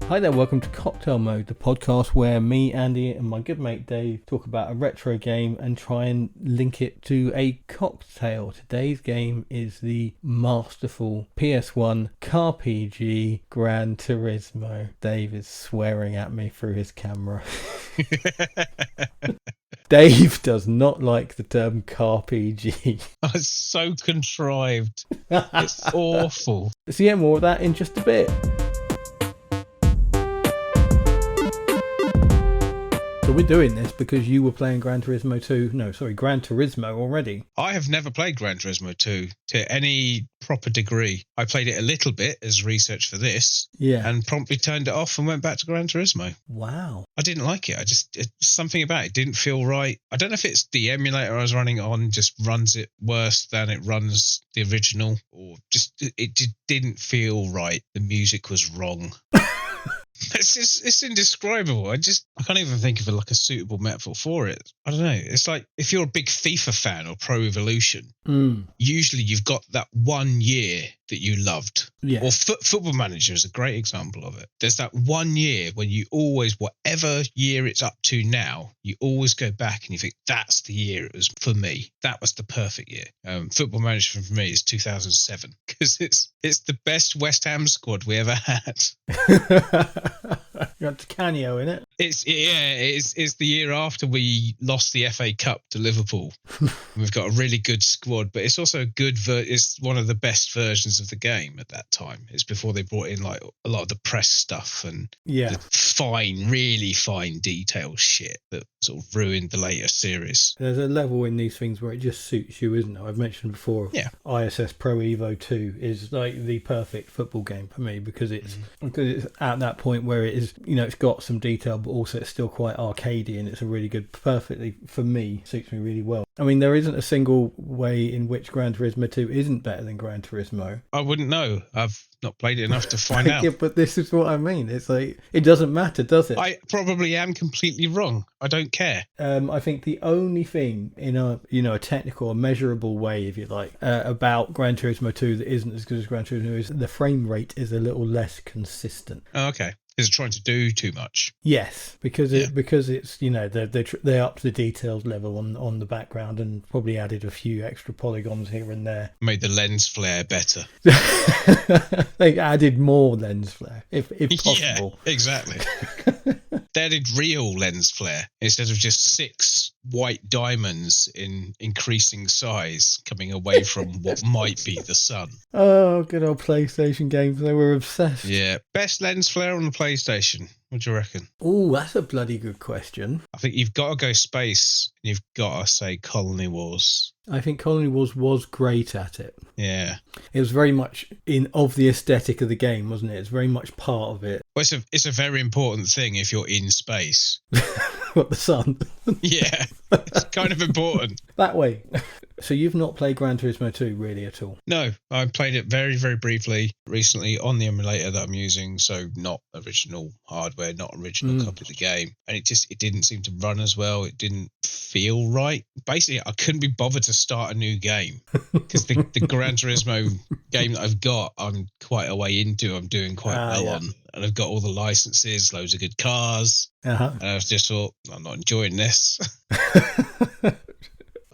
Hi there, welcome to Cocktail Mode, the podcast where me, Andy, and my good mate Dave talk about a retro game and try and link it to a cocktail. Today's game is the masterful PS1 CaRPG Gran Turismo. Dave is swearing at me through his camera. Dave does not like the term CaRPG. It's so contrived. It's awful. So yeah, more of that in just a bit. So we're doing this because you were playing Gran Turismo already. I have never played Gran Turismo 2 to any proper degree. I played it a little bit as research for this, and promptly turned it off and went back to Gran Turismo. Wow. I didn't like it. Something about it didn't feel right. I don't know if it's the emulator I was running on just runs it worse than it runs the original, or just it didn't feel right. The music was wrong. It's indescribable. I can't even think of a suitable metaphor for it. I don't know. It's like if you're a big FIFA fan or Pro Evolution, usually you've got that 1 year that you loved. Yeah. Or Football Manager is a great example of it. There's that 1 year when you always, whatever year it's up to now, you always go back and you think, that's the year it was for me. That was the perfect year. Football Manager for me is 2007 because it's the best West Ham squad we ever had. You got Canio in it. It's the year after we lost the FA Cup to Liverpool. We've got a really good squad, but it's also it's one of the best versions of the game at that time. It's before they brought in like a lot of the press stuff and the really fine detail shit that sort of ruined the later series. There's a level in these things where it just suits you, isn't it? I've mentioned before. Yeah. ISS Pro Evo 2 is like the perfect football game for me because it's at that point where it is, it's got some detail, but also it's still quite arcadey, and it's a really good, perfectly, for me, suits me really well. I mean, there isn't a single way in which Gran Turismo 2 isn't better than Gran Turismo. I wouldn't know. I've not played it enough to find out. Yeah, but this is what I mean. It's like, it doesn't matter, does it? I probably am completely wrong. I don't care. I think the only thing in a technical or measurable way, if you like, about Gran Turismo 2 that isn't as good as Gran Turismo is the frame rate is a little less consistent. Oh, okay. Is it trying to do too much? Yes, because it's they upped the details level on the background and probably added a few extra polygons here and there. Made the lens flare better. They added more lens flare, if possible. Yeah, exactly. They added real lens flare instead of just 6 white diamonds in increasing size coming away from what might be the sun. Oh, good old PlayStation games. They were obsessed. Yeah. Best lens flare on the PlayStation. What do you reckon? Oh, that's a bloody good question. I think you've got to go space. And you've got to say Colony Wars. I think Colony Wars was great at it. Yeah. It was very much of the aesthetic of the game, wasn't it? It's very much part of it. Well, it's a very important thing if you're in space. What, the sun? Yeah. It's kind of important. That way. So you've not played Gran Turismo 2 really at all? No, I played it very, very briefly recently on the emulator that I'm using, so not original hardware, not original copy of the game. And it didn't seem to run as well. It didn't feel right. Basically, I couldn't be bothered to start a new game because the Gran Turismo game that I've got, I'm quite a way into. I'm doing quite well on. And I've got all the licenses, loads of good cars. And I just thought, I'm not enjoying this.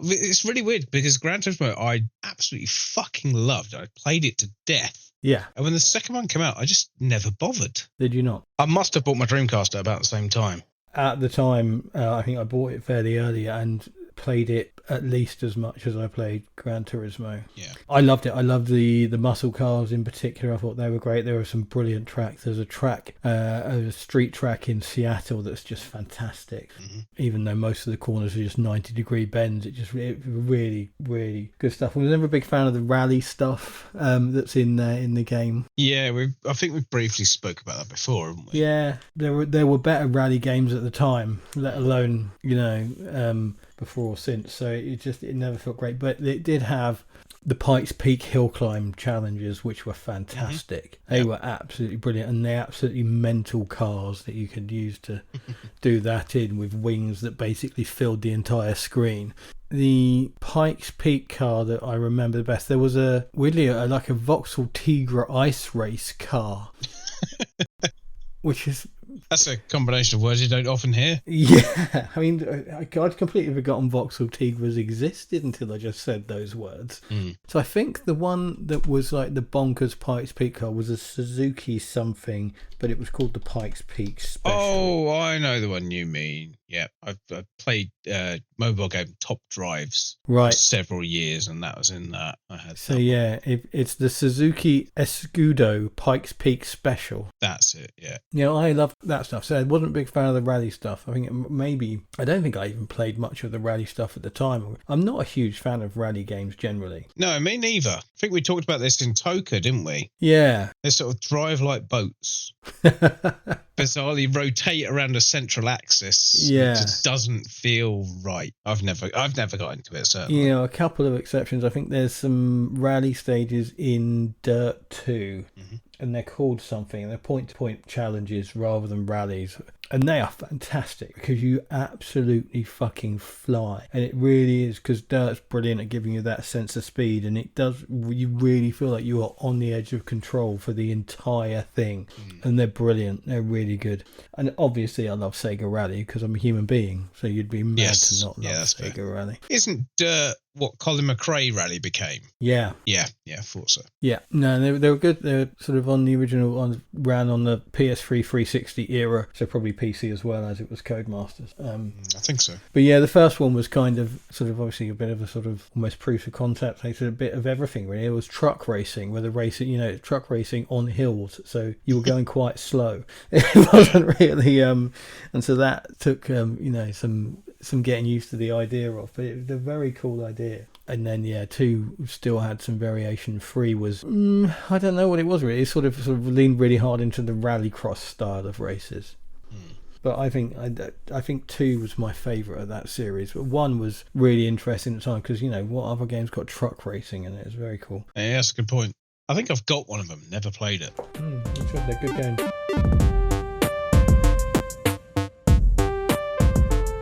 It's really weird because Gran Turismo I absolutely fucking loved. I played it to death. Yeah. And when the second one came out, I just never bothered. Did you not? I must have bought my Dreamcast at about the same time. At the time, I think I bought it fairly early and played it at least as much as I played Gran Turismo. Yeah. I loved it. I loved the muscle cars in particular. I thought they were great. There were some brilliant tracks. There's a street track in Seattle that's just fantastic. Mm-hmm. Even though most of the corners are just 90-degree bends, it really, really good stuff. I was never a big fan of the rally stuff that's in there in the game. Yeah, I think we briefly spoke about that before, haven't we? Yeah, there were better rally games at the time, let alone, before or since, so it never felt great, but it did have the Pikes Peak hill climb challenges, which were fantastic. They were absolutely brilliant, and they're absolutely mental cars that you could use to do that in, with wings that basically filled the entire screen. The Pikes Peak car that I remember the best, there was like a Vauxhall Tigra ice race car which is... That's a combination of words you don't often hear. Yeah, I mean, I'd completely forgotten Vauxhall Tigras existed until I just said those words. So I think the one that was like the bonkers Pikes Peak car was a Suzuki something, but it was called the Pikes Peak Special. Oh, I know the one you mean. Yeah, I've played mobile game Top Drives for several years, and that was in that. I had so yeah, it's the Suzuki S02E01 Pikes Peak Special. That's it. Yeah. You know, I love that stuff. So I wasn't a big fan of the rally stuff. I think I don't think I even played much of the rally stuff at the time. I'm not a huge fan of rally games generally. No, me neither. I think we talked about this in Toka, didn't we? Yeah. They sort of drive like boats. Bizarrely rotate around a central axis. Yeah. It just doesn't feel right. I've never got into it, certainly. You know, a couple of exceptions. I think there's some rally stages in Dirt 2, and they're called something, and they're point-to-point challenges rather than rallies. And they are fantastic because you absolutely fucking fly. And it really is, because Dirt's brilliant at giving you that sense of speed, and you really feel like you are on the edge of control for the entire thing. And they're brilliant. They're really good. And obviously I love Sega Rally because I'm a human being, so you'd be mad to not love Sega fair. Rally. Isn't Dirt what Colin McRae Rally became? Yeah, I thought so. Yeah, no, they were good. They're sort of on the original, ran on the PS3 360 era, so probably PC as well, as it was Codemasters. I think so. But yeah, the first one was kind of sort of obviously a bit of a sort of almost proof of concept. They did a bit of everything really. It was truck racing, where the racing, truck racing on hills, so you were going quite slow. It wasn't really, and so that took some getting used to the idea of, but it was a very cool idea. And then 2 still had some variation. 3 was I don't know what it was really. It sort of leaned really hard into the rallycross style of races. But I think 2 was my favourite of that series. But 1 was really interesting at the time because what other games got truck racing in it? It's very cool. Yeah, that's a good point. I think I've got one of them. Never played it. They're good games.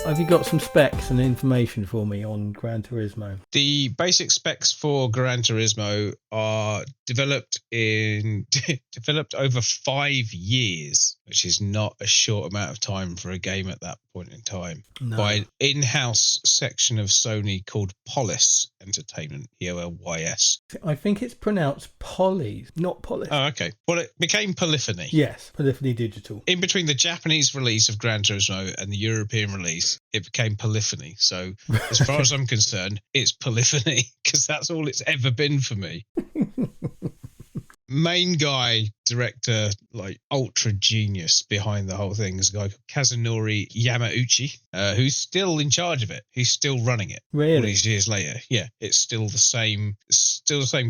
Have you got some specs and information for me on Gran Turismo? The basic specs for Gran Turismo are developed over 5 years, which is not a short amount of time for a game at that point in time, by an in-house section of Sony called Polis Entertainment, P-O-L-Y-S. I think it's pronounced Polis, not Polis. Oh, okay. Well, it became Polyphony. Yes, Polyphony Digital. In between the Japanese release of Gran Turismo and the European release, it became Polyphony. So as far as I'm concerned, it's Polyphony, because that's all it's ever been for me. Main guy, director, ultra genius behind the whole thing is a guy called Kazunori Yamauchi, who's still in charge of it. He's still running it. Really? All these years later. Yeah, it's still the same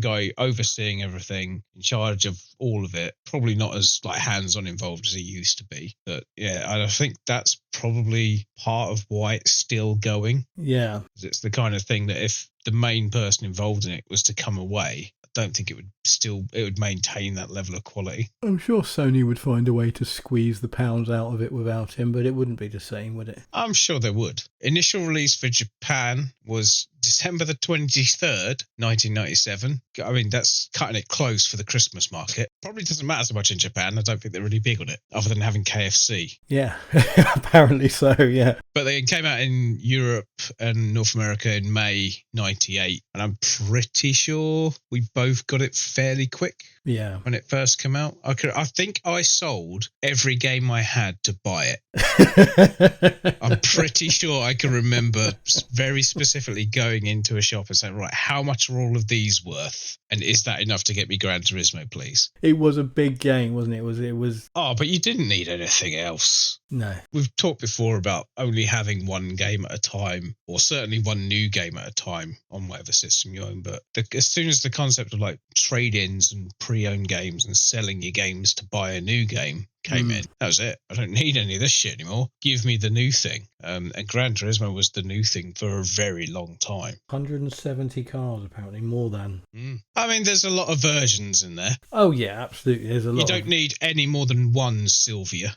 guy overseeing everything, in charge of all of it. Probably not as hands-on involved as he used to be. But yeah, I think that's probably part of why it's still going. Yeah. It's the kind of thing that if the main person involved in it was to come away, don't think it would maintain that level of quality. I'm sure Sony would find a way to squeeze the pounds out of it without him, but it wouldn't be the same, would it? I'm sure they would. Initial release for Japan was December the 23rd, 1997. I mean, that's cutting it close for the Christmas market. Probably doesn't matter so much in Japan. I don't think they're really big on it, other than having KFC. Yeah, apparently so, yeah. But they came out in Europe and North America in May 98, and I'm pretty sure we both got it fairly quick. Yeah. When it first came out. I think I sold every game I had to buy it. I'm pretty sure I can remember very specifically going into a shop and saying, right, how much are all of these worth? And is that enough to get me Gran Turismo, please? It was a big game, wasn't it? It was. Oh, but you didn't need anything else. No. We've talked before about only having one game at a time, or certainly one new game at a time on whatever system you own. But as soon as the concept of trade-ins and pre-owned games and selling your games to buy a new game came in, that was it. I don't need any of this shit anymore. Give me the new thing. And Gran Turismo was the new thing for a very long time. 170 cars, apparently, more than. I mean, there's a lot of versions in there. Oh, yeah, absolutely. There's a lot. You don't need any more than one Sylvia,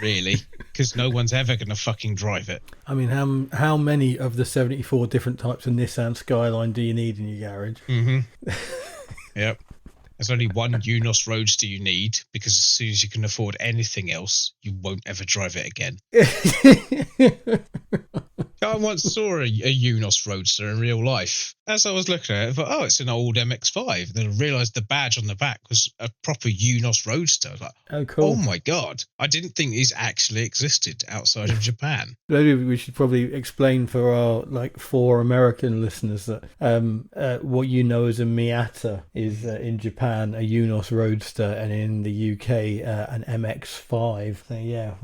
really, because no one's ever going to fucking drive it. I mean, how many of the 74 different types of Nissan Skyline do you need in your garage? Mm-hmm. Yep. There's only one Unos Roadster you need, because as soon as you can afford anything else, you won't ever drive it again. I once saw a Unos Roadster in real life. As I was looking at it, I thought, oh, it's an old MX-5. Then I realised the badge on the back was a proper Unos Roadster. I was like, Oh, cool. oh my God. I didn't think these actually existed outside of Japan. Maybe we should probably explain for our 4 American listeners that what you know as a Miata is in Japan a Unos Roadster, and in the UK an MX-5. So yeah,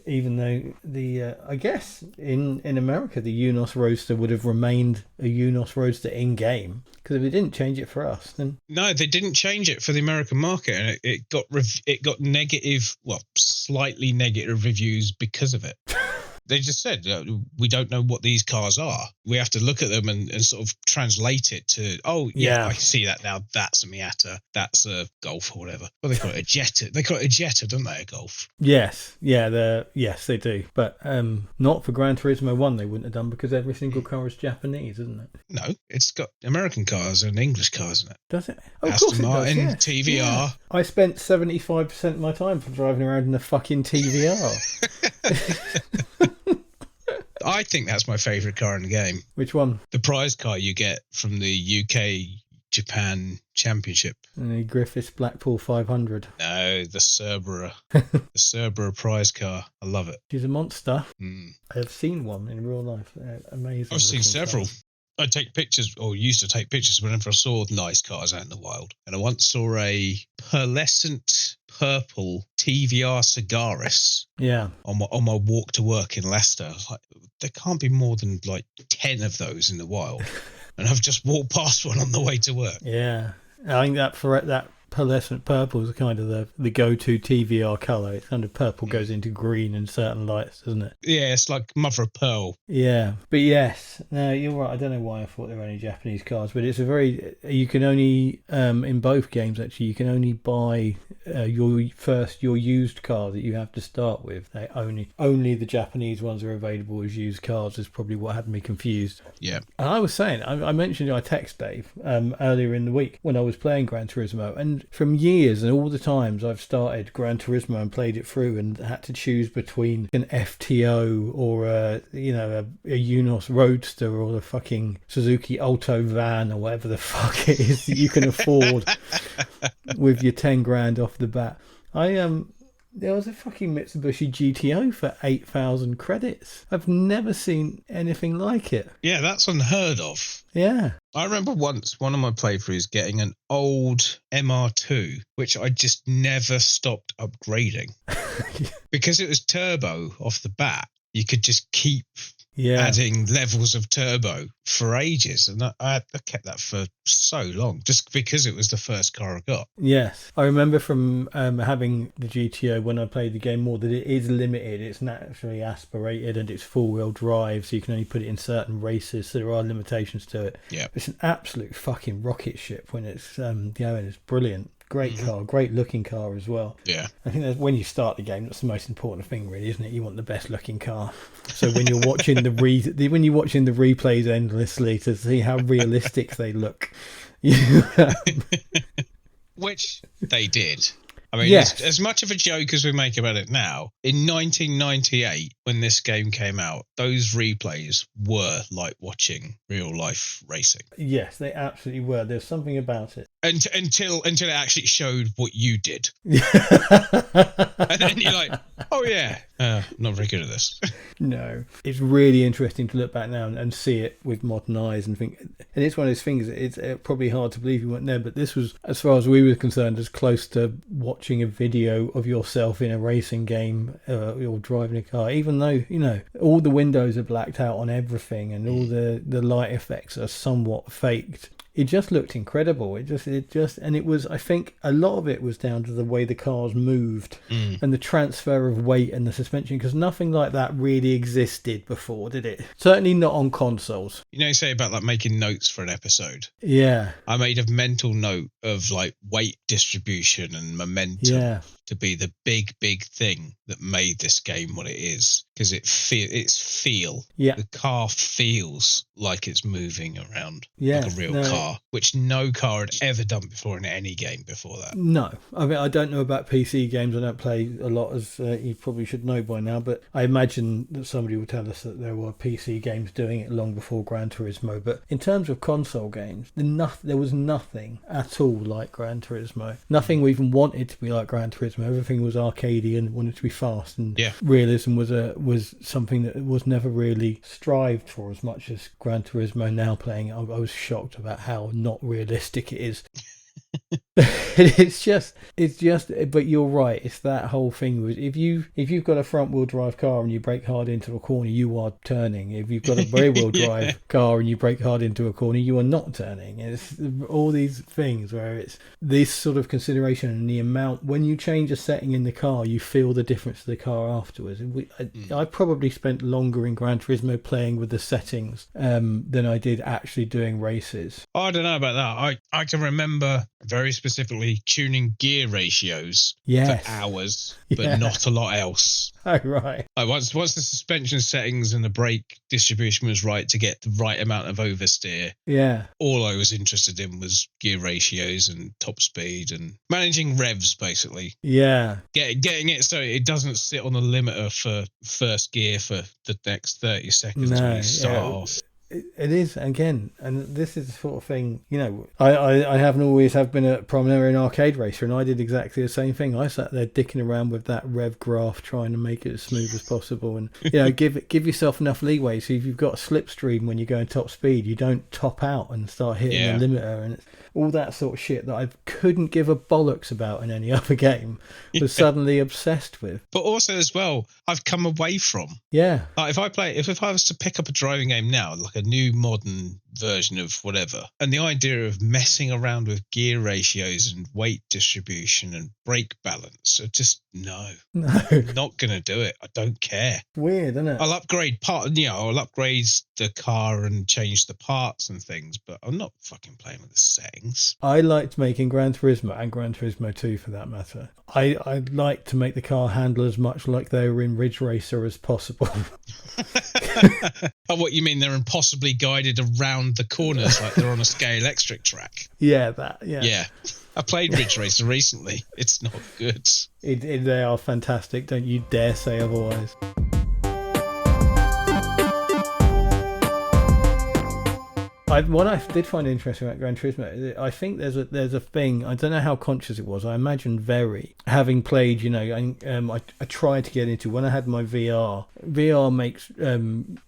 even though I guess in America the Unos Roadster would have remained a Unos Roadster in game, because if it didn't change it for us, then no, they didn't change it for the American market, and it got negative, well, slightly negative reviews because of it. They just said, we don't know what these cars are. We have to look at them and sort of translate it to, oh, yeah, I see that now. That's a Miata. That's a Golf or whatever. Well, they call it a Jetta. They call it a Jetta, don't they, a Golf? Yes. Yeah, yes, they do. But not for Gran Turismo 1 they wouldn't have done, because every single car is Japanese, isn't it? No, it's got American cars and English cars in it. Does it? Oh, Aston of course Martin, it does, yeah. TVR. Yeah. I spent 75% of my time driving around in a fucking TVR. I think that's my favourite car in the game. Which one? The prize car you get from the UK-Japan Championship. The Griffiths Blackpool 500. No, the Cerberus. The Cerberus prize car. I love it. She's a monster. Mm. I've seen one in real life. Amazing. I've seen several. I take pictures, or used to take pictures, whenever I saw nice cars out in the wild. And I once saw a pearlescent purple TVR Cigaris. Yeah. On my walk to work in Leicester. I was like, there can't be more than 10 of those in the wild. And I've just walked past one on the way to work. Yeah. I think that pearlescent purple is kind of the go-to TVR colour. It's kind of purple goes into green in certain lights, doesn't it? Yeah, it's like mother of pearl. Yeah, but yes, no, you're right. I don't know why I thought they were only Japanese cars, but it's you can only in both games actually, you can only buy your used car that you have to start with. They only the Japanese ones are available as used cars. Is probably what had me confused. Yeah, and I was saying, I mentioned I text Dave earlier in the week when I was playing Gran Turismo, and from years and all the times I've started Gran Turismo and played it through and had to choose between an FTO or a Unos Roadster or the fucking Suzuki Alto van or whatever the fuck it is that you can afford with your 10 grand off the bat. There was a fucking Mitsubishi GTO for 8,000 credits. I've never seen anything like it. Yeah, that's unheard of. Yeah. I remember once one of my playthroughs getting an old MR2, which I just never stopped upgrading. Because it was turbo off the bat, you could just keep adding levels of turbo for ages, and I kept that for so long just because it was the first car I got. Yes, I remember from having the GTO when I played the game more that it is limited. It's naturally aspirated and it's four-wheel drive, so you can only put it in certain races, so there are limitations to it. Yeah, it's an absolute fucking rocket ship when it's going. It's brilliant. Great car, great looking car as well. Yeah, I think that when you start the game, that's the most important thing, really, isn't it? You want the best looking car. So when you're watching when you're watching the replays endlessly to see how realistic they look, which they did. I mean, yes. as much of a joke as we make about it now, in 1998, when this game came out, those replays were like watching real life racing. Yes, they absolutely were. There's something about it. Until it actually showed what you did. And then you're like, oh yeah, not very good at this. No, it's really interesting to look back now and see it with modern eyes and think. And it's one of those things, it's probably hard to believe you weren't there, but this was, as far as we were concerned, as close to watching a video of yourself in a racing game or driving a car, even though, all the windows are blacked out on everything and all the light effects are somewhat faked. It just looked incredible. It just, and it was, I think a lot of it was down to the way the cars moved and the transfer of weight and the suspension, because nothing like that really existed before, did it? Certainly not on consoles. You say about like making notes for an episode. Yeah. I made a mental note of like weight distribution and momentum. Yeah. to be the big thing that made this game what it is, because it's feel. Yeah. The car feels like it's moving around Yeah, like a real car, which no car had ever done before in any game before that. No, I mean, I don't know about PC games. I don't play a lot, as you probably should know by now, but I imagine that somebody will tell us that there were PC games doing it long before Gran Turismo. But in terms of console games, there was nothing at all like Gran Turismo. Nothing even wanted to be like Gran Turismo. Everything was arcadey and wanted to be fast, and realism was something that was never really strived for as much as Gran Turismo. Now playing it, I was shocked about how not realistic it is. it's just but you're right, it's that whole thing with if you've got a front wheel drive car and you brake hard into a corner, you are turning. If you've got a rear wheel drive car and you brake hard into a corner, you are not turning. It's all these things where it's this sort of consideration, and the amount when you change a setting in the car, you feel the difference to the car afterwards. I probably spent longer in Gran Turismo playing with the settings than I did actually doing races. I don't know about that. I can remember very specifically tuning gear ratios for hours, but not a lot else. Oh, right. Once the suspension settings and the brake distribution was right to get the right amount of oversteer, all I was interested in was gear ratios and top speed and managing revs, basically. Yeah. Getting it so it doesn't sit on the limiter for first gear for the next 30 seconds when you start off. It is, again, and this is the sort of thing, I haven't always have been a primary arcade racer, and I did exactly the same thing. I sat there dicking around with that rev graph, trying to make it as smooth as possible, and give yourself enough leeway. So if you've got a slipstream when you're going top speed, you don't top out and start hitting the limiter, and it's all that sort of shit that I couldn't give a bollocks about in any other game, was suddenly obsessed with. But also as well, I've come away from. Yeah. Like if I was to pick up a driving game now, like a new modern version of whatever, and the idea of messing around with gear ratios and weight distribution and brake balance, just no, not gonna do it. I don't care. Weird, isn't it? I'll upgrade I'll upgrade the car and change the parts and things, but I'm not fucking playing with the settings. I liked making Gran Turismo, and Gran Turismo 2 for that matter. I like to make the car handle as much like they were in Ridge Racer as possible. Oh, what you mean? They're impossibly guided around the corners like they're on a scale electric track. Yeah. I played Ridge Racer recently. It's not good. They are fantastic. Don't you dare say otherwise. What I did find interesting about Gran Turismo, I think there's a thing, I don't know how conscious it was, I imagine very, having played, I tried to get into, when I had my VR makes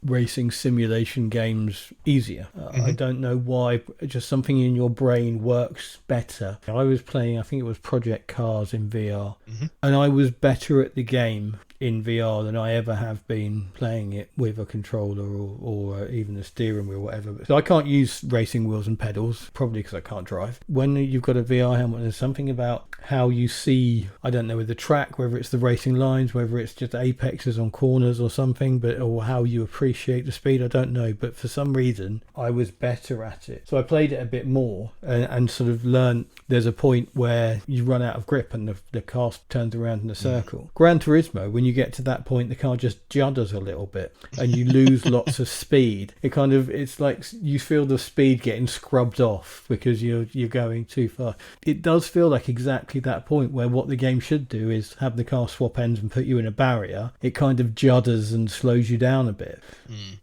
racing simulation games easier. I don't know why, just something in your brain works better. I was playing, I think it was Project Cars in VR, and I was better at the game in VR than I ever have been playing it with a controller or even a steering wheel, whatever. So I can't use racing wheels and pedals, probably because I can't drive. When you've got a VR helmet, there's something about how you see, I don't know, with the track, whether it's the racing lines, whether it's just apexes on corners or something, or how you appreciate the speed, I don't know. But for some reason, I was better at it. So I played it a bit more and sort of learned there's a point where you run out of grip and the car turns around in a circle. Gran Turismo, when you get to that point, the car just judders a little bit and you lose lots of speed. It's like you feel the speed getting scrubbed off because you're going too far. It does feel like exactly that point where what the game should do is have the car swap ends and put you in a barrier. It kind of judders and slows you down a bit,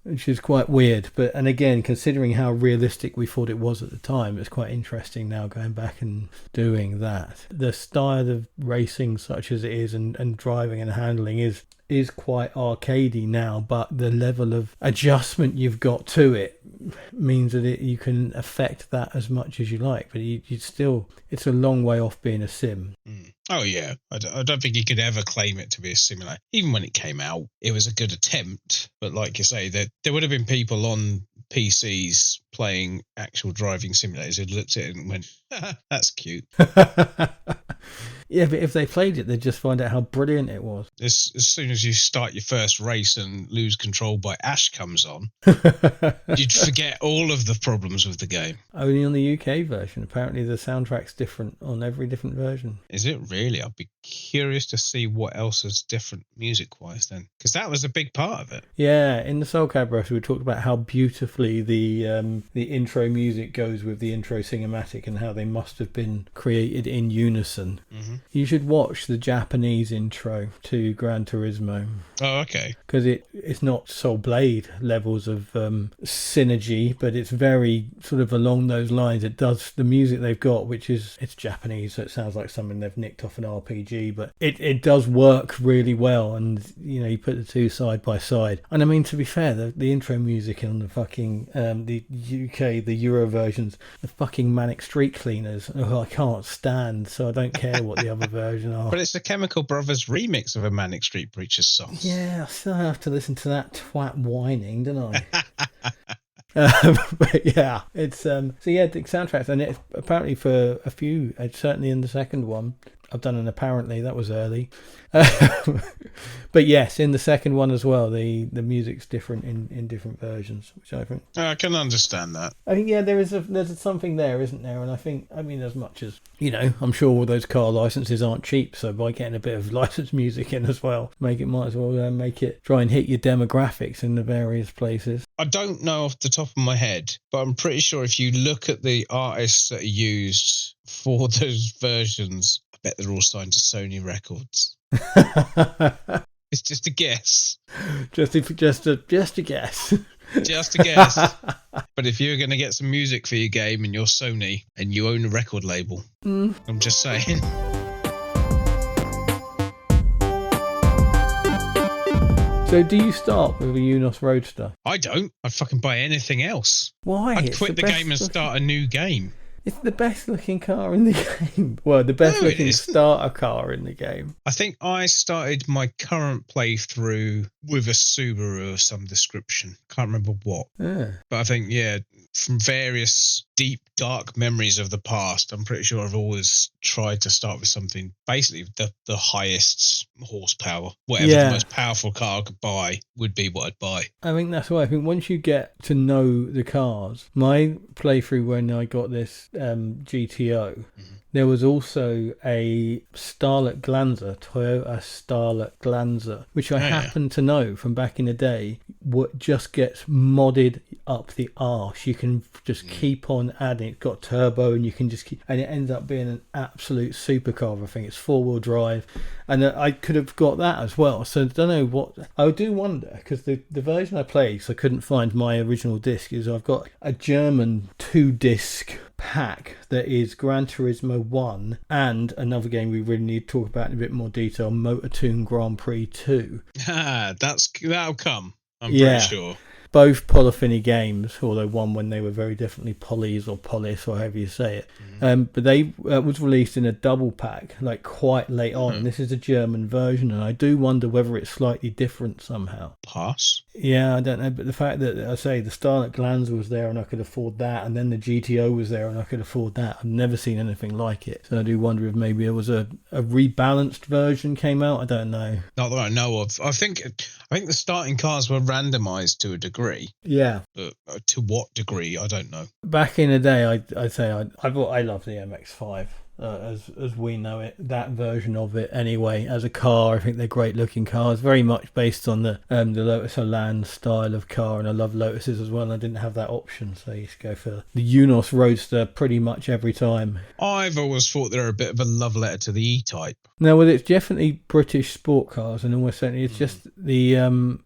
which is quite weird. And again, considering how realistic we thought it was at the time, it's quite interesting now going back and doing that. The style of racing such as it is and driving and handling is quite arcadey now, but the level of adjustment you've got to it means that you can affect that as much as you like, but it's a long way off being a sim. Oh yeah, I don't think you could ever claim it to be a simulator. Even when it came out, it was a good attempt, but like you say, there would have been people on PCs playing actual driving simulators who looked at it and went, that's cute. Yeah, but if they played it, they'd just find out how brilliant it was. As soon as you start your first race and lose control by Ash comes on, you'd forget all of the problems with the game. Only on the UK version. Apparently the soundtrack's different on every different version. Is it really? I'd be curious to see what else is different music-wise then. Because that was a big part of it. Yeah, in the Soul Calibur, we talked about how beautifully the intro music goes with the intro cinematic and how they must have been created in unison. Mm-hmm. You should watch the Japanese intro to Gran Turismo. Oh, okay. Because it's not Soul Blade levels of synergy, but it's very sort of along those lines. It does the music they've got, which is, it's Japanese, so it sounds like something they've nicked off an RPG, but it does work really well. And, you know, you put the two side by side. And I mean, to be fair, the intro music on the fucking, the UK, the Euro versions, the fucking Manic Street Cleaners, who I can't stand, so I don't care what the other version are. But it's the Chemical Brothers remix of a Manic Street Preachers song. Yeah, I still have to listen to that twat whining, don't I? But yeah, it's so yeah, the soundtracks, and it's apparently for a few, certainly in the second one. I've done an apparently, that was early. But yes, in the second one as well, the music's different in different versions, which I think I can understand that. I think, yeah, there's something there, isn't there? And I think, I mean, as much as, you know, I'm sure all those car licenses aren't cheap, so by getting a bit of licensed music in as well, might as well make it try and hit your demographics in the various places. I don't know off the top of my head, but I'm pretty sure if you look at the artists that are used for those versions, I bet they're all signed to Sony Records. It's just a guess. Just a guess. Just a guess. But if you're going to get some music for your game and you're Sony and you own a record label, I'm just saying. So do you start with a Unos Roadster? I don't. I'd fucking buy anything else. Why? I'd quit the game and start a new game. It's the best looking car in the game. Well, the best looking starter car in the game. I think I started my current playthrough with a Subaru of some description. Can't remember what. Yeah. But I think, yeah, from various deep, dark memories of the past, I'm pretty sure I've always tried to start with something, basically the highest horsepower. Whatever the most powerful car I could buy would be what I'd buy. I think that's why. I think once you get to know the cars, my playthrough when I got this GTO, there was also a Starlet Glanzer, Toyota Starlet Glanzer, which I happen to know from back in the day, what just gets modded up the arse. You can just keep on adding. It's got turbo, and you can just keep, and it ends up being an absolute supercar. I think it's 4-wheel drive, and I could have got that as well. So I don't know what. I do wonder, because the version I played, so I couldn't find my original disc, is I've got a German 2-disc pack that is Gran Turismo 1 and another game we really need to talk about in a bit more detail, Motor Toon Grand Prix 2. That'll come, I'm pretty sure. Both Polyphony games, although one when they were very definitely Polys or Polis or however you say it. But they was released in a double pack, like quite late on. This is a German version, and I do wonder whether it's slightly different somehow. Pass. Yeah, I don't know, but the fact that I say the Starlet Glanzer was there and I could afford that, and then the GTO was there and I could afford that. I've never seen anything like it, so I do wonder if maybe it was a rebalanced version came out. I don't know. Not that I know of. I think the starting cars were randomised to a degree. Yeah. But to what degree, I don't know. Back in the day, I'd say I love the MX-5. As we know it, that version of it anyway. As a car, I think they're great looking cars, very much based on the Lotus Elan style of car, and I love Lotuses as well, and I didn't have that option, so I used to go for the Unos Roadster pretty much every time. I've always thought they're a bit of a love letter to the E-Type. No, well, it's definitely British sport cars, and almost certainly it's just the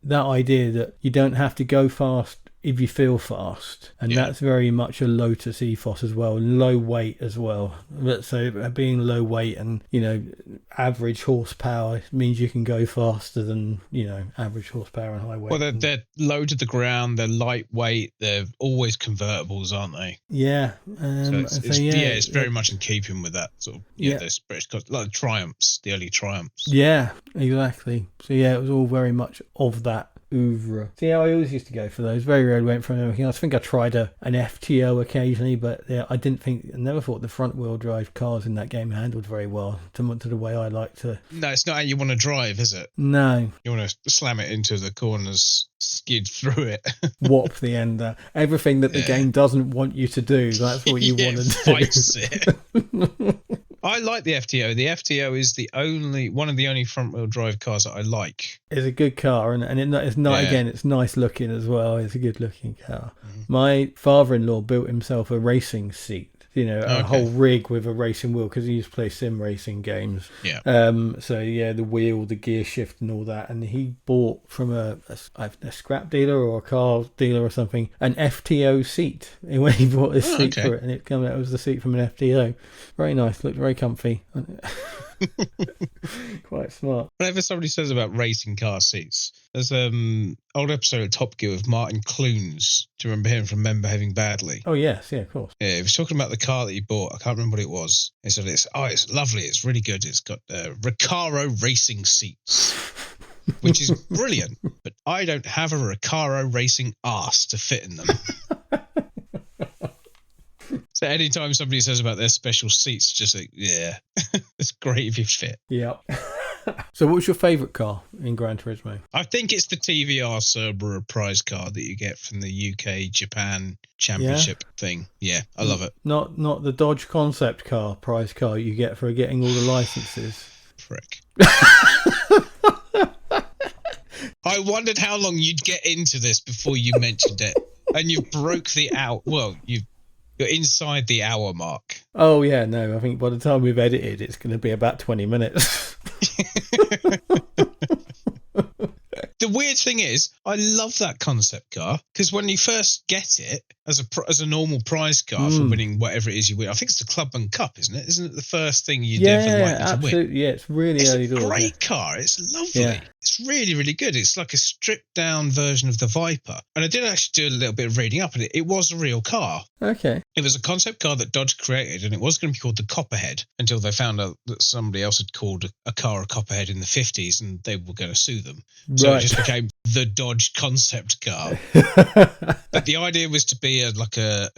that idea that you don't have to go fast if you feel fast, and that's very much a Lotus ethos as well. Low weight as well, so being low weight and, you know, average horsepower means you can go faster than, you know, average horsepower and high weight. Well, they're low to the ground, they're lightweight, they're always convertibles, aren't they? Yeah. It's very much in keeping with that sort of those British cars, like the Triumphs, the early Triumphs. Yeah, exactly. So yeah, it was all very much of that oeuvre. See, I always used to go for those. Very rarely went for anything else. I think I tried an FTO occasionally, but I never thought the front wheel drive cars in that game handled very well to the way I like to. No, it's not how you want to drive, is it? No. You want to slam it into the corners, skid through it. Whop the ender. Everything that the game doesn't want you to do, that's what you want to do. Fights it. I like the FTO. The FTO is one of the only front-wheel drive cars that I like. It's a good car, and it's not again. It's nice looking as well. It's a good looking car. My father-in-law built himself a racing seat. A whole rig with a racing wheel because he used to play sim racing games. Yeah. The wheel, the gear shift, and all that. And he bought from a scrap dealer or a car dealer or something an FTO seat. When he bought his seat for it, and it was the seat from an FTO. Very nice. Looked very comfy. Quite smart. Whenever somebody says about racing car seats, there's old episode of Top Gear with Martin Clunes. Do you remember him from Men Behaving Badly? Oh yes, yeah, of course. Yeah, he was talking about the car that he bought. I can't remember what it was. He said it's lovely, it's really good. It's got Recaro racing seats, which is brilliant. But I don't have a Recaro racing arse to fit in them. So anytime somebody says about their special seats, just like, yeah, it's great if you fit. Yeah. So what was your favourite car in Gran Turismo? I think it's the TVR Cerberus prize car that you get from the UK-Japan championship thing. Yeah, I love it. Not the Dodge concept car prize car you get for getting all the licenses. Prick. I wondered how long you'd get into this before you mentioned it. And you broke the out. Well, you're inside the hour mark. Oh, yeah, no. I think by the time we've edited, it's going to be about 20 minutes. The weird thing is, I love that concept car because when you first get it as a normal prize car for winning whatever it is you win, I think it's the Clubman Cup, isn't it? Isn't it the first thing you'd ever likely to win? Yeah, it's really early doors. It's a great car. It's lovely. Yeah. It's really, really good. It's like a stripped down version of the Viper. And I did actually do a little bit of reading up on it. It was a real car. Okay. It was a concept car that Dodge created, and it was going to be called the Copperhead until they found out that somebody else had called a car a Copperhead in the 50s, and they were going to sue them. So it just became the Dodge concept car. But the idea was to be a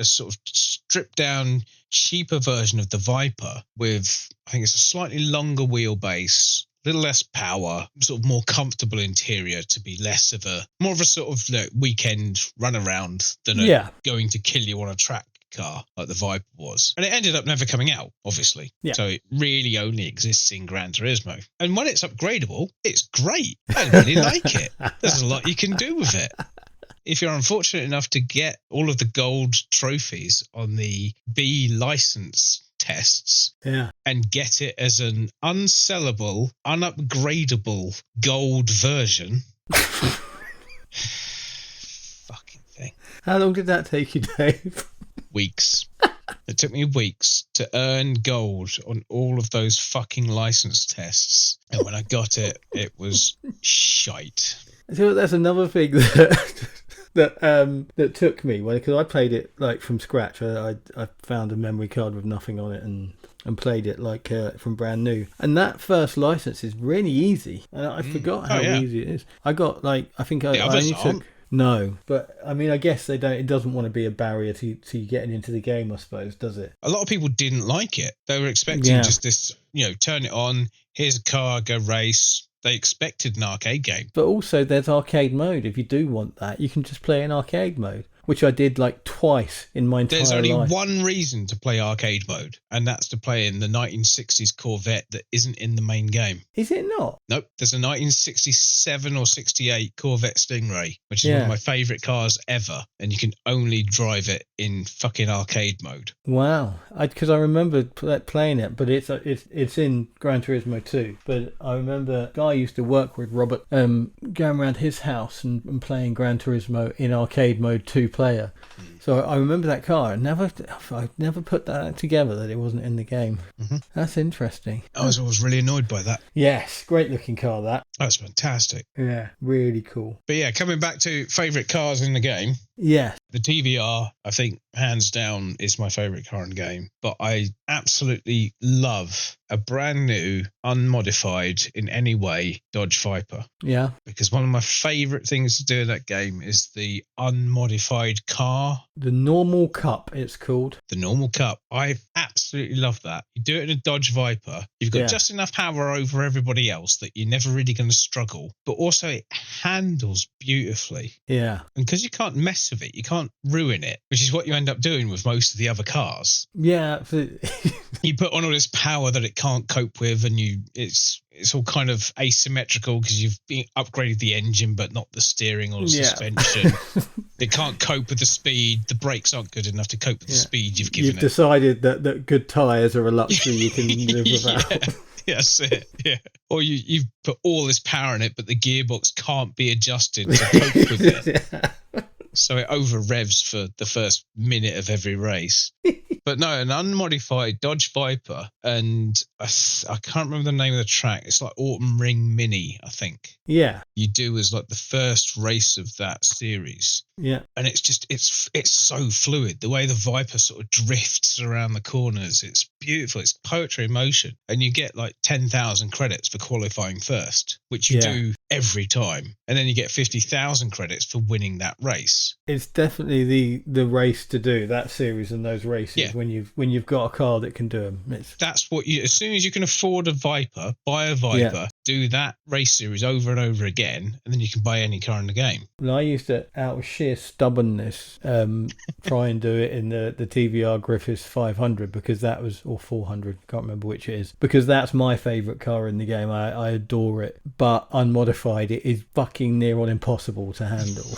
sort of stripped down, cheaper version of the Viper with, I think it's a slightly longer wheelbase, a little less power, sort of more comfortable interior to be more of a sort of weekend run around than going to kill you on a track car like the Viper was. And it ended up never coming out, obviously. Yeah. So it really only exists in Gran Turismo. And when it's upgradable, it's great. I really like it. There's a lot you can do with it. If you're unfortunate enough to get all of the gold trophies on the B license tests and get it as an unsellable, unupgradable gold version. Fucking thing. How long did that take you, Dave? Weeks. It took me weeks to earn gold on all of those fucking license tests. And when I got it, it was shite. So that's another thing that took me, because I played it from scratch. I found a memory card with nothing on it and played it from brand new. And that first license is really easy. And I forgot how easy it is. I got I think I only took. No, but I mean, I guess they don't. It doesn't want to be a barrier to you getting into the game, I suppose, does it? A lot of people didn't like it. They were expecting just this, turn it on. Here's a car, go race. They expected an arcade game. But also, there's arcade mode. If you do want that, you can just play in arcade mode, which I did twice in my entire life. There's only one reason to play arcade mode, and that's to play in the 1960s Corvette that isn't in the main game. Is it not? Nope. There's a 1967 or 68 Corvette Stingray, which is one of my favourite cars ever, and you can only drive it in fucking arcade mode. Wow. Because I remember playing it, but it's in Gran Turismo 2. But I remember a guy I used to work with, Robert, going around his house and playing Gran Turismo in arcade mode 2 player. So I remember that car. I never put that together that it wasn't in the game. Mm-hmm. That's interesting. I was always really annoyed by that. Yes, great looking car, that. That's fantastic. Yeah, really cool. But yeah, coming back to favourite cars in the game. Yeah. The TVR, I think, hands down, is my favourite car in the game. But I absolutely love a brand new, unmodified in any way, Dodge Viper. Yeah. Because one of my favourite things to do in that game is the unmodified car. The normal cup, it's called. The normal cup. I absolutely love that. You do it in a Dodge Viper. You've got just enough power over everybody else that you're never really going to struggle. But also it handles beautifully. Yeah. And because you can't mess with it, you can't ruin it, which is what you end up doing with most of the other cars. Yeah, absolutely. You put on all this power that it can't cope with, and it's all kind of asymmetrical because you've upgraded the engine but not the steering or the suspension. It can't cope with the speed. The brakes aren't good enough to cope with the speed you've given it. You've decided that good tyres are a luxury you can live without. Yeah, that's it. Yeah. Or you've put all this power in it, but the gearbox can't be adjusted to cope with it. So it over revs for the first minute of every race. But no, an unmodified Dodge Viper, and I can't remember the name of the track. It's like Autumn Ring Mini, I think. Yeah. You do as like the first race of that series. Yeah. And it's just, it's so fluid. The way the Viper sort of drifts around the corners, it's beautiful. It's poetry in motion. And you get like 10,000 credits for qualifying first, which you do every time. And then you get 50,000 credits for winning that race. It's definitely the race to do, that series and those races, when you've got a car that can do them. That's what you, as soon as you can afford a Viper, buy a Viper, do that race series over and over again, and then you can buy any car in the game. Well, I used to, out of sheer stubbornness, try and do it in the TVR Griffiths 500 because that was, or 400, can't remember which it is, because that's my favourite car in the game. I adore it, but unmodified, it is fucking near on impossible to handle.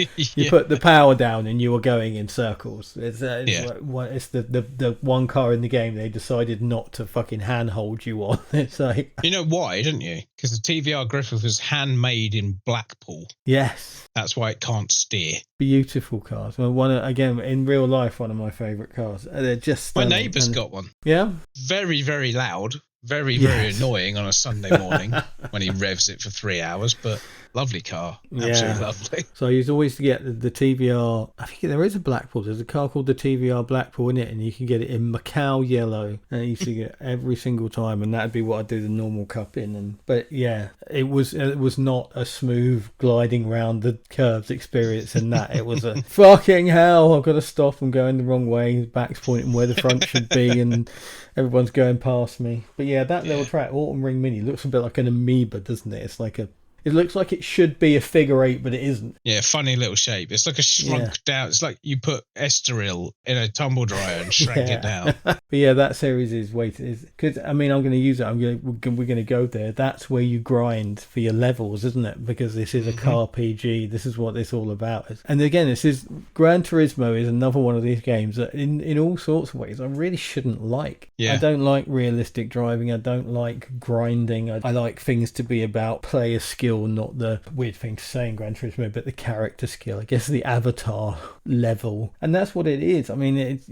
You put the power down and you are going in circles. It's the one car in the game they decided not to fucking handhold you on. It's like, you know why, didn't you? Because the TVR Griffith was handmade in Blackpool. Yes, that's why it can't steer. Beautiful cars. Well, again in real life, one of my favourite cars. They're just my neighbour's got one. Yeah, very, very loud. Very, very annoying on a Sunday morning when he revs it for 3 hours, but lovely car. Absolutely lovely. So I used always to get the TVR. I think there is a Blackpool. There's a car called the TVR Blackpool in it, and you can get it in Macau yellow. And I used to get it every single time, and that'd be what I'd do the normal cup in. But yeah, it was not a smooth gliding round the curves experience in that. It was a fucking hell. I've got to stop. I'm going the wrong way. Back's pointing where the front should be, and everyone's going past me. But yeah, that little track, Autumn Ring Mini, looks a bit like an amoeba, doesn't it? It's like it looks like it should be a figure eight, but it isn't. Yeah, funny little shape. It's like a shrunk down. It's like you put Estoril in a tumble dryer and shrank it down. But yeah, that series is because I mean I'm going to use it. We're going to go there. That's where you grind for your levels, isn't it? Because this is a CaRPG. This is what it's all about. And again, this is Gran Turismo is another one of these games that in all sorts of ways I really shouldn't like. Yeah. I don't like realistic driving. I don't like grinding. I like things to be about player skill. Not the weird thing to say in Gran Turismo, but the character skill, I guess the avatar level, and that's what it is. I mean, it's,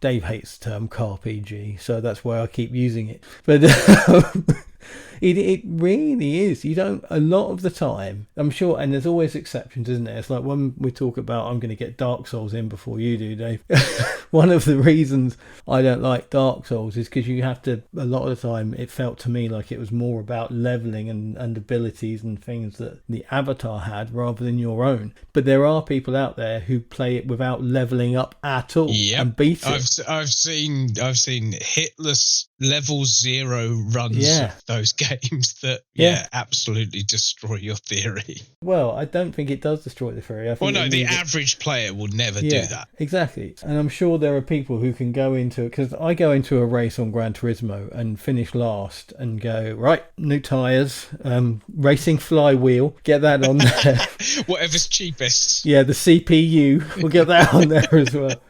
Dave hates the term CaRPG, so that's why I keep using it, but it really is. You don't, a lot of the time, I'm sure, and there's always exceptions, isn't there? It's like when we talk about, I'm going to get Dark Souls in before you do, Dave. One of the reasons I don't like Dark Souls is because you have to, a lot of the time, it felt to me like it was more about leveling and abilities and things that the avatar had rather than your own. But there are people out there who play it without leveling up at all and beat it. I've seen hitless level 0 runs of those games that absolutely destroy your theory. Well, I don't think it does destroy the theory. The average player will never do that. Exactly. And I'm sure there are people who can go into it, because I go into a race on Gran Turismo and finish last and go, right, new tyres, racing flywheel, get that on there. Whatever's cheapest. Yeah, the CPU, we'll get that on there as well.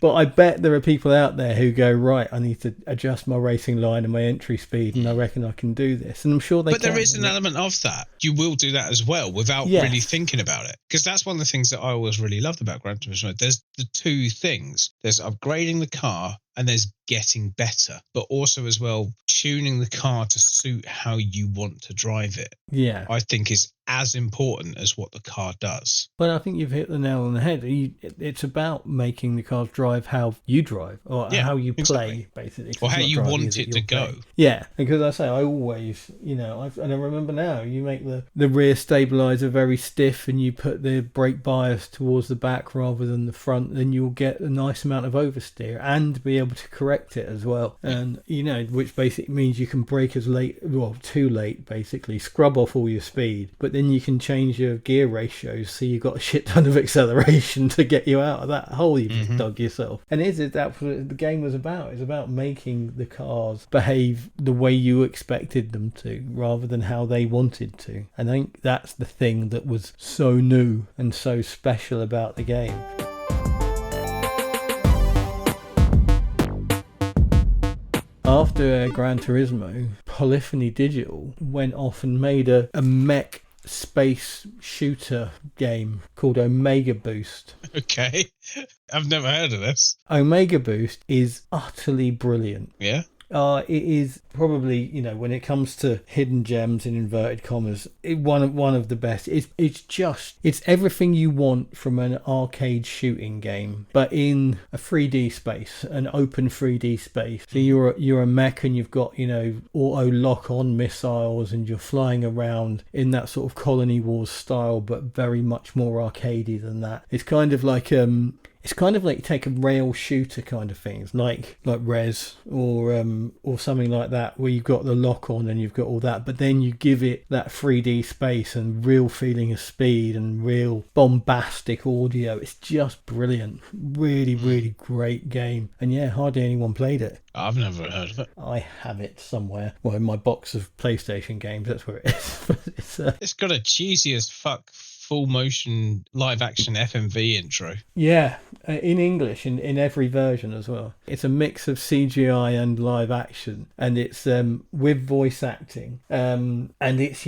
But I bet there are people out there who go, right, I need to adjust my racing line and my entry speed, and I reckon I can do this. And I'm sure they can. But there is an element of that. You will do that as well without really thinking about it. Because that's one of the things that I always really loved about Gran Turismo. There's the two things. There's upgrading the car and there's getting better. But also as well, tuning the car to suit how you want to drive it. Yeah. I think is as important as what the car does. But I think you've hit the nail on the head. It's about making the cars drive how you drive, or how you play, basically. Or how you want it to go. Yeah, because I always, and I remember now, you make the rear stabilizer very stiff and you put the brake bias towards the back rather than the front, then you'll get a nice amount of oversteer and be able to correct it as well. And, which basically means you can brake too late, basically, scrub off all your speed, but then you can change your gear ratios so you've got a shit ton of acceleration to get you out of that hole you've just dug yourself. And that's what the game was about. It's about making the cars behave the way you expected them to rather than how they wanted to. And I think that's the thing that was so new and so special about the game. After Gran Turismo, Polyphony Digital went off and made a mech space shooter game called Omega Boost. Okay. I've never heard of this. Omega Boost is utterly brilliant. Yeah. It is probably, when it comes to hidden gems in inverted commas, one of the best. It's everything you want from an arcade shooting game, but in a 3D space, an open 3D space. So you're a mech and you've got, auto lock on missiles and you're flying around in that sort of Colony Wars style, but very much more arcadey than that. It's kind of like you take a rail shooter kind of things, like Res or something like that, where you've got the lock on and you've got all that, but then you give it that 3D space and real feeling of speed and real bombastic audio. It's just brilliant. Really, really great game. And yeah, hardly anyone played it. I've never heard of it. I have it somewhere. Well, in my box of PlayStation games, that's where it is. It's got a cheesy as fuck full motion live action FMV intro. Yeah, in English, in every version as well. It's a mix of CGI and live action, and it's with voice acting. And it's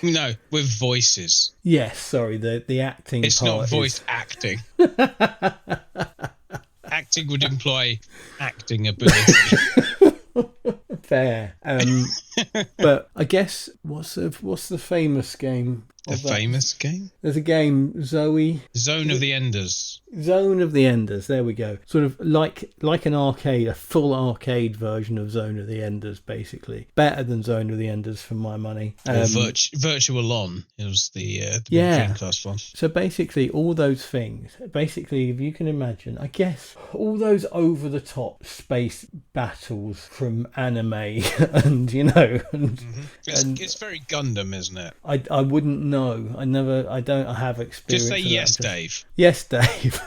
no, with voices. Yes, sorry, the acting. It's part not voice acting. Acting would imply acting ability. Fair. But I guess what's the famous game? Famous game? There's a game, Zone of the Enders. Zone of the Enders, there we go. Sort of like an arcade, a full arcade version of Zone of the Enders, basically. Better than Zone of the Enders for my money. Or Virtual On, it was the Dreamcast one. So basically, all those things, if you can imagine, I guess, all those over-the-top space battles from anime and, It's very Gundam, isn't it? I wouldn't know. I don't have experience. Just say yes, Dave. Yes, Dave.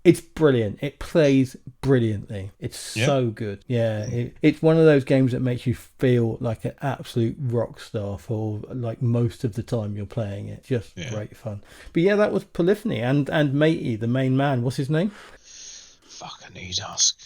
It's brilliant. It plays brilliantly. It's so good. Yeah, it's one of those games that makes you feel like an absolute rock star for like most of the time you're playing it. Just great fun. But yeah, that was Polyphony and Matey, the main man. What's his name? Fuck, I need to ask.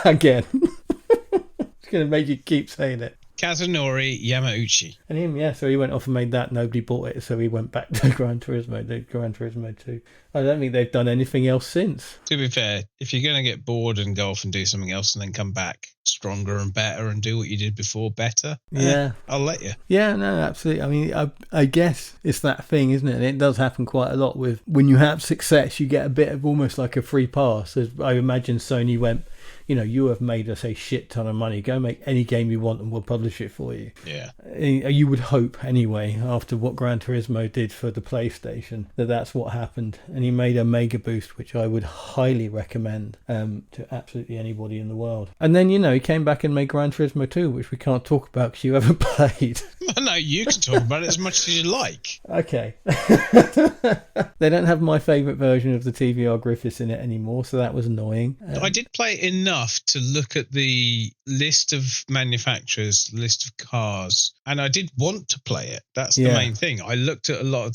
Again. It's going to make you keep saying it. Kazunori Yamauchi. And him, so he went off and made that. Nobody bought it, so he went back to Gran Turismo 2. I don't think they've done anything else since. To be fair, if you're going to get bored and go off and do something else and then come back stronger and better and do what you did before better, I'll let you. Yeah, no, absolutely. I mean, I guess it's that thing, isn't it? And it does happen quite a lot with when you have success, you get a bit of almost like a free pass. As I imagine Sony went, you have made us a shit ton of money. Go make any game you want and we'll publish it for you. Yeah. You would hope, anyway, after what Gran Turismo did for the PlayStation, that's what happened. And he made a Mega Boost, which I would highly recommend to absolutely anybody in the world. And then, he came back and made Gran Turismo 2, which we can't talk about because you haven't played. No, you can talk about it as much as you like. Okay. They don't have my favourite version of the TVR Griffiths in it anymore, so that was annoying. I did play it enough to look at the list of manufacturers, list of cars, and I did want to play it. That's the main thing. I looked at a lot of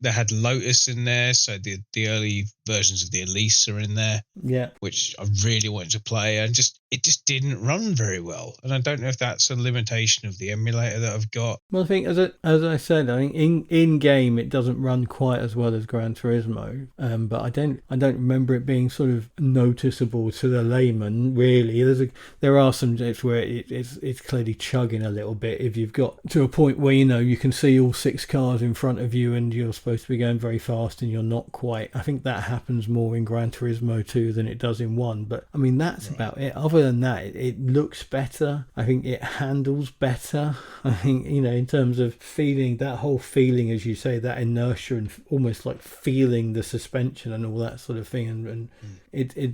they had Lotus in there, so the early versions of the Elise are in there. Yeah, which I really wanted to play, and it just didn't run very well. And I don't know if that's a limitation of the emulator that I've got. well, I think as I said, I think in game it doesn't run quite as well as Gran Turismo, but I don't remember it being sort of noticeable to the layman. Really, there are some bits where it's clearly chugging a little bit if you've got to a point where you can see all 6 cars in front of you and you're supposed to be going very fast and you're not quite. I think that happens more in Gran Turismo 2 than it does in 1, but I mean that's right. About it. Other than that, it looks better. I think it handles better. I think in terms of feeling, that whole feeling, as you say, that inertia and almost like feeling the suspension and all that sort of thing, and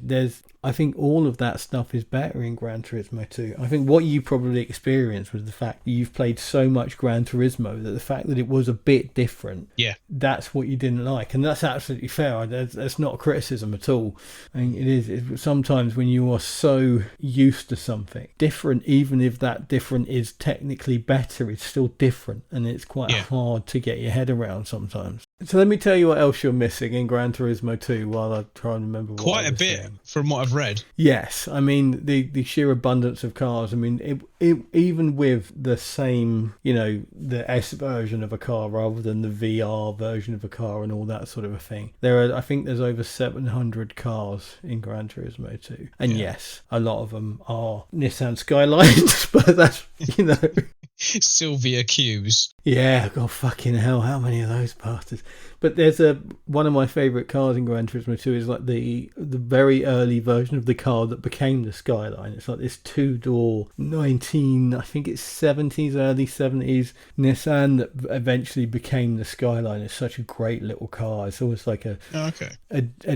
there's, I think all of that stuff is better in Gran Turismo 2. I think what you probably experienced was the fact that you've played so much Gran Turismo that the fact that it was a bit different, that's what you didn't like, and that's absolutely fair. That's not a criticism at all. I mean, it is sometimes when you are so used to something different, even if that different is technically better, it's still different, and it's quite hard to get your head around sometimes. So let me tell you what else you're missing in Gran Turismo 2 while I try and remember what quite a bit saying. From what I've read. Yes, I mean the sheer abundance of cars. I mean it even with the same, the S version of a car rather than the VR version of a car and all that sort of a thing. I think there's over 700 cars in Gran Turismo 2, and yes, a lot of them are Nissan Skylines, but that's Sylvia Cubes. Yeah, God fucking hell, how many of those bastards? But there's one of my favourite cars in Gran Turismo 2 is like the very early version of the car that became the Skyline. It's like this 2-door 70s, early 70s Nissan that eventually became the Skyline. It's such a great little car. It's almost like a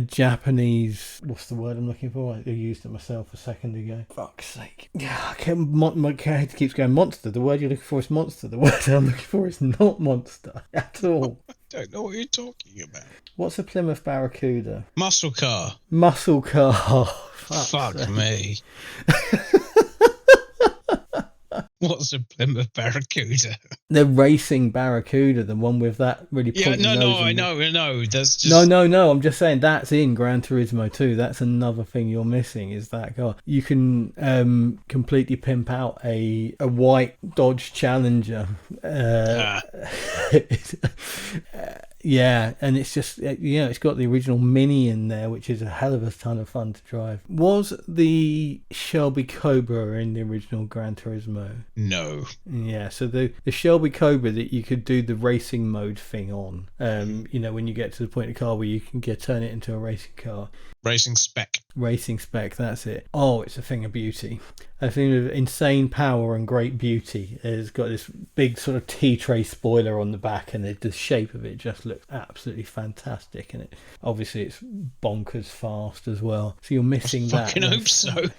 Japanese, what's the word I'm looking for? I used it myself a second ago. Fuck's sake. Yeah, my head keeps going monster. The word you're looking for is monster. The word I'm looking for is not monster at all. I don't know what you're talking about. What's a Plymouth Barracuda? Muscle car. Fuck me. What's a Plymouth Barracuda? The racing Barracuda, the one with that really pointy nose. I know. That's just... No. I'm just saying that's in Gran Turismo 2. That's another thing you're missing is that car. You can completely pimp out a white Dodge Challenger. Yeah, and it's just, it's got the original Mini in there, which is a hell of a ton of fun to drive. Was the Shelby Cobra in the original Gran Turismo? No. Yeah, so the Shelby Cobra that you could do the racing mode thing on, when you get to the point of the car where you can turn it into a racing car. Racing spec, that's it. Oh, it's a thing of beauty. A thing of insane power and great beauty. It's got this big sort of T-tray spoiler on the back, and the shape of it just looks absolutely fantastic. And obviously it's bonkers fast as well. So you're missing that. I fucking hope so.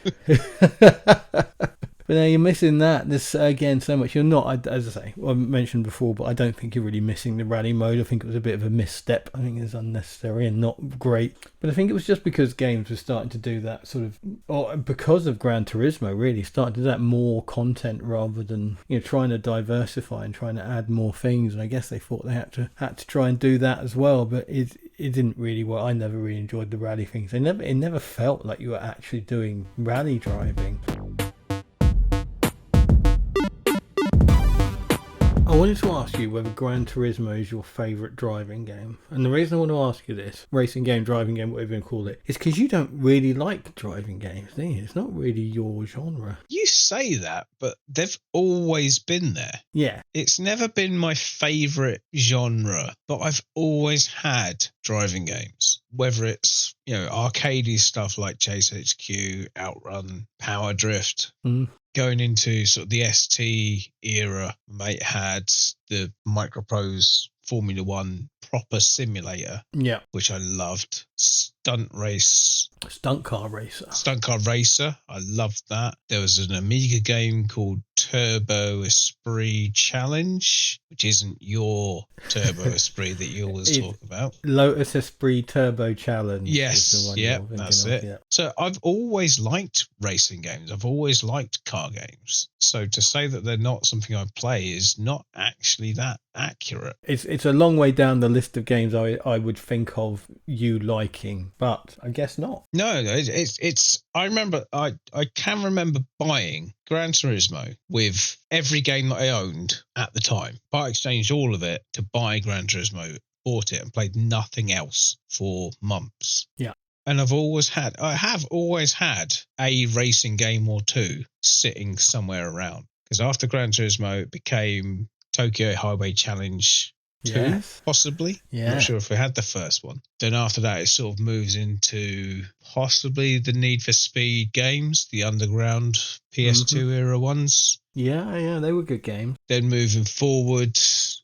But now you're missing that. There's, again, so much. You're not, as I say, I mentioned before, but I don't think you're really missing the rally mode. I think it was a bit of a misstep. I think it's unnecessary and not great. But I think it was just because games were starting to do that sort of, or because of Gran Turismo, really, starting to do that more content rather than, trying to diversify and trying to add more things. And I guess they thought they had to try and do that as well. But it didn't really work. I never really enjoyed the rally things. It never felt like you were actually doing rally driving. I wanted to ask you whether Gran Turismo is your favourite driving game. And the reason I want to ask you this, racing game, driving game, whatever you call it, is because you don't really like driving games, do you? It's not really your genre. You say that, but they've always been there. Yeah. It's never been my favourite genre, but I've always had driving games. Whether it's, arcadey stuff like Chase HQ, Outrun, Power Drift. Going into sort of the ST era, mate had the Microprose Formula One proper simulator, which I loved. Stunt car racer, I loved that. There was an Amiga game called Turbo Esprit Challenge, which isn't your Turbo Esprit that you always talk about. Lotus Esprit Turbo Challenge. Yes, that's it. Yeah. So I've always liked racing games. I've always liked car games. So to say that they're not something I play is not actually that accurate. It's a long way down the list of games I would think of you liking, but I guess not. No, it's. I remember. I can remember buying Gran Turismo with every game that I owned at the time. I exchanged all of it to buy Gran Turismo, bought it, and played nothing else for months. Yeah. And I have always had a racing game or two sitting somewhere around. Because after Gran Turismo, it became Tokyo Highway Challenge 2, possibly. Yeah. I'm not sure if we had the first one. Then after that, it sort of moves into possibly the Need for Speed games, the Underground PS2 era ones. Yeah, they were good games. Then moving forward,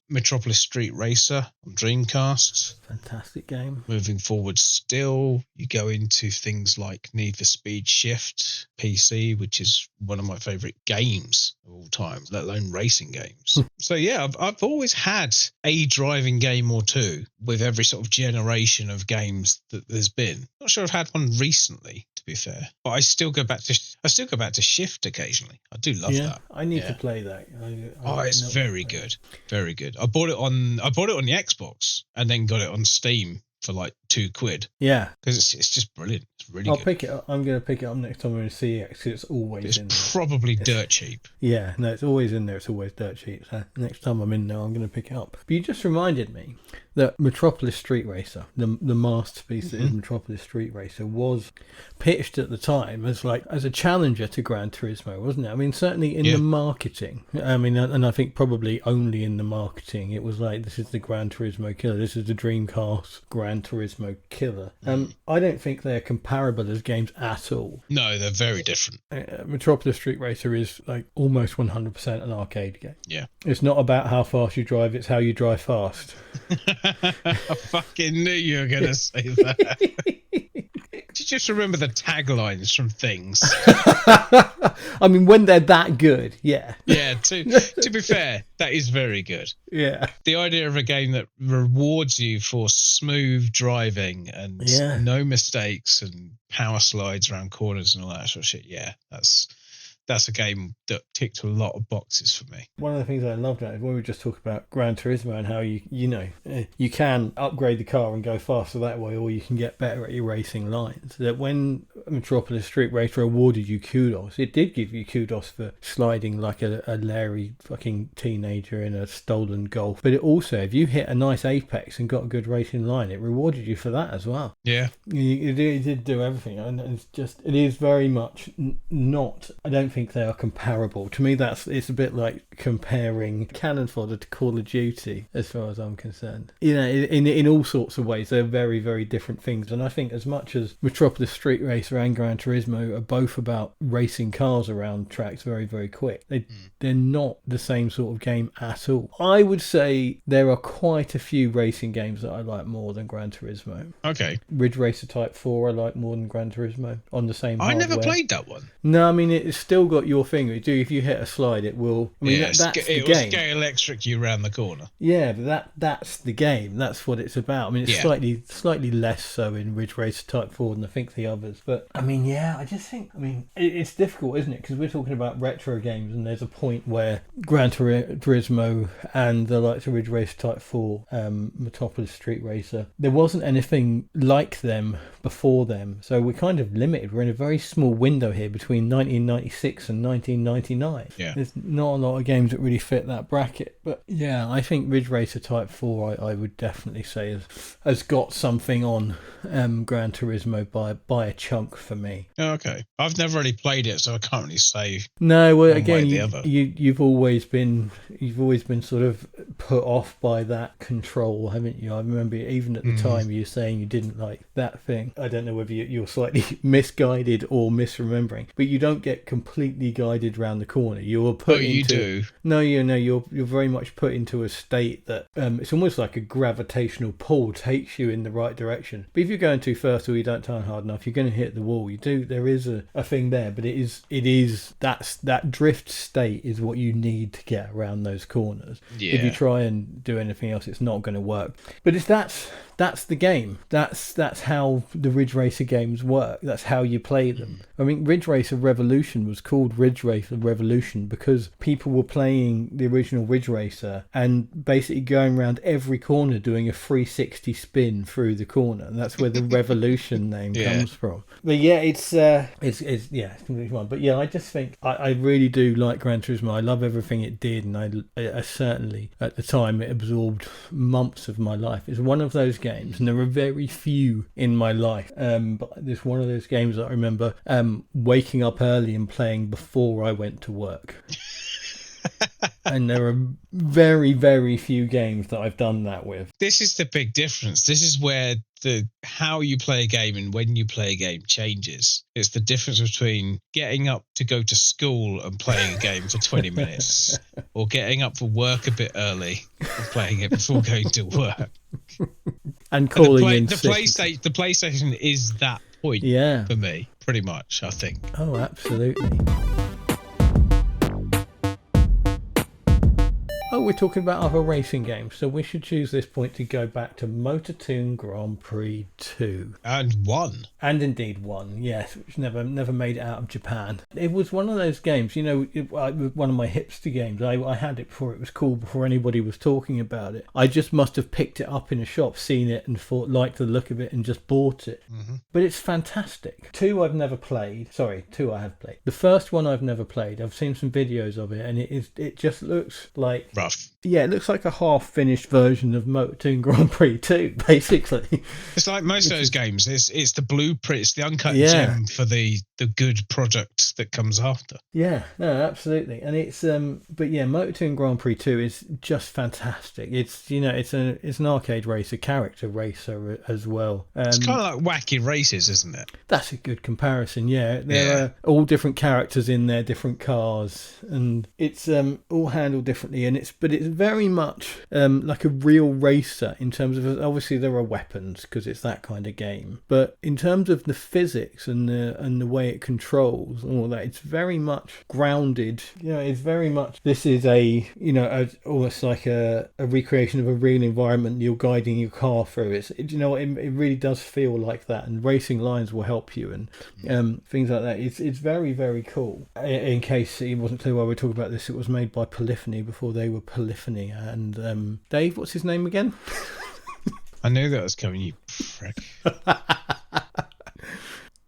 Metropolis Street Racer on Dreamcast. Fantastic game. Moving forward still, you go into things like Need for Speed Shift PC, which is one of my favourite games of all time, let alone racing games. So yeah, I've always had a driving game or two with every sort of generation of games that there's been. Not sure I've had one recently, to be fair, but I still go back to Shift occasionally. I do love that. I need to play that. It's very good, very good. I bought it on the Xbox and then got it on Steam for like £2. Yeah, because it's just brilliant. It's really I'll good. pick it up. I'm going to pick it up next time we're in CX because it's always in there. It's probably dirt cheap. Yeah, no, it's always in there. It's always dirt cheap. So next time I'm in there, I'm going to pick it up. But you just reminded me that Metropolis Street Racer, the masterpiece that is Metropolis Street Racer, was pitched at the time as a challenger to Gran Turismo, wasn't it? I mean, certainly in the marketing. I mean, and I think probably only in the marketing, it was like, this is the Gran Turismo killer. This is the Dreamcast Gran Turismo killer. I don't think they're comparable as games at all. No, they're very different. Metropolis Street Racer is like almost 100% an arcade game. Yeah. It's not about how fast you drive, it's how you drive fast. I fucking knew you were going to say that. Did you just remember the taglines from things? I mean, when they're that good, yeah. Yeah, to be fair, that is very good. Yeah. The idea of a game that rewards you for smooth driving and no mistakes and power slides around corners and all that sort of shit. Yeah, that's a game that ticked a lot of boxes for me. One of the things I loved about it, when we just talked about Gran Turismo and how you can upgrade the car and go faster that way, or you can get better at your racing lines. That when Metropolis Street Racer awarded you kudos, it did give you kudos for sliding like a Larry fucking teenager in a stolen Golf. But it also, if you hit a nice apex and got a good racing line, it rewarded you for that as well. Yeah. It did do everything. And it is very much not, I don't think they are comparable. To me, it's a bit like comparing Cannon Fodder to Call of Duty, as far as I'm concerned. In all sorts of ways, they're very, very different things. And I think as much as Metropolis Street Racer and Gran Turismo are both about racing cars around tracks very, very quick, they're not the same sort of game at all. I would say there are quite a few racing games that I like more than Gran Turismo. Okay. Ridge Racer Type 4 I like more than Gran Turismo on the same hardware. I never played that one. No, I mean, it's still got your thing. If you hit a slide, it will. I mean, that's the game. It will scale electric you around the corner. Yeah, but that's the game. That's what it's about. I mean, it's slightly less so in Ridge Racer Type 4 than I think the others. But I mean, I just think. I mean, it's difficult, isn't it? Because we're talking about retro games, and there's a point where Gran Turismo and the likes of Ridge Racer Type 4, Metropolis Street Racer, there wasn't anything like them before them. So we're kind of limited. We're in a very small window here between 1996 and 1999. Yeah. There's not a lot of games that really fit that bracket. But yeah, I think Ridge Racer Type 4 I would definitely say has got something on Gran Turismo by a chunk for me. Oh, okay. I've never really played it, so I can't really say. No, well, again, you've always been sort of put off by that control, haven't you? I remember even at the time you were saying you didn't like that thing. I don't know whether you're slightly misguided or misremembering, but you don't get completely guided around the corner. You're put into. You do. No, you're very much put into a state that it's almost like a gravitational pull takes you in the right direction. But if you're going too fast or you don't turn hard enough, you're going to hit the wall. There is a thing there, but it is that drift state is what you need to get around those corners. Yeah. If you try and do anything else, it's not going to work. But that's that's the game. That's how the Ridge Racer games work. That's how you play them. I mean, Ridge Racer Revolution was called Ridge Racer Revolution because people were playing the original Ridge Racer and basically going around every corner doing a 360 spin through the corner, and that's where the Revolution name comes from. But yeah, it's completely fun. But yeah, I just think I really do like Gran Turismo. I love everything it did, and I certainly at the time it absorbed months of my life. It's one of those games, and there are very few in my life, but there's one of those games that I remember waking up early and playing before I went to work. And there are very, very few games that I've done that with. This is the big difference. This is where how you play a game and when you play a game changes. It's the difference between getting up to go to school and playing a game for 20 minutes or getting up for work a bit early and playing it before going to work. And calling the in PlayStation is that point for me, pretty much, I think. Oh, absolutely. Oh, we're talking about other racing games, so we should choose this point to go back to Motor Toon Grand Prix 2. And 1. And indeed 1, yes, which never made it out of Japan. It was one of those games, you know, one of my hipster games. I had it before it was cool, before anybody was talking about it. I just must have picked it up in a shop, seen it, and liked the look of it, and just bought it. Mm-hmm. But it's fantastic. 2 I've never played. Sorry, 2 I have played. The first one I've never played. I've seen some videos of it, and it just looks like... rough. Yeah, it looks like a half-finished version of Motor Toon Grand Prix 2, basically. It's like most of those games. It's the blueprint, it's the uncut gem for the good product that comes after. Yeah, no, absolutely. And it's but yeah, Motor Toon Grand Prix 2 is just fantastic. It's, you know, it's an arcade racer, character racer as well. It's kind of like Wacky Races, isn't it? That's a good comparison. Yeah, there are all different characters in there, different cars, and it's all handled differently. And it's very much like a real racer in terms of, obviously there are weapons because it's that kind of game, but in terms of the physics and the way it controls and all that, it's very much grounded. You know, it's very much, this is almost like a recreation of a real environment you're guiding your car through. It really does feel like that, and racing lines will help you and things like that. It's very, very cool. In case it wasn't clear why we're talking about this, it was made by Polyphony before they were Polyphony. And Dave, what's his name again? I knew that was coming, you prick.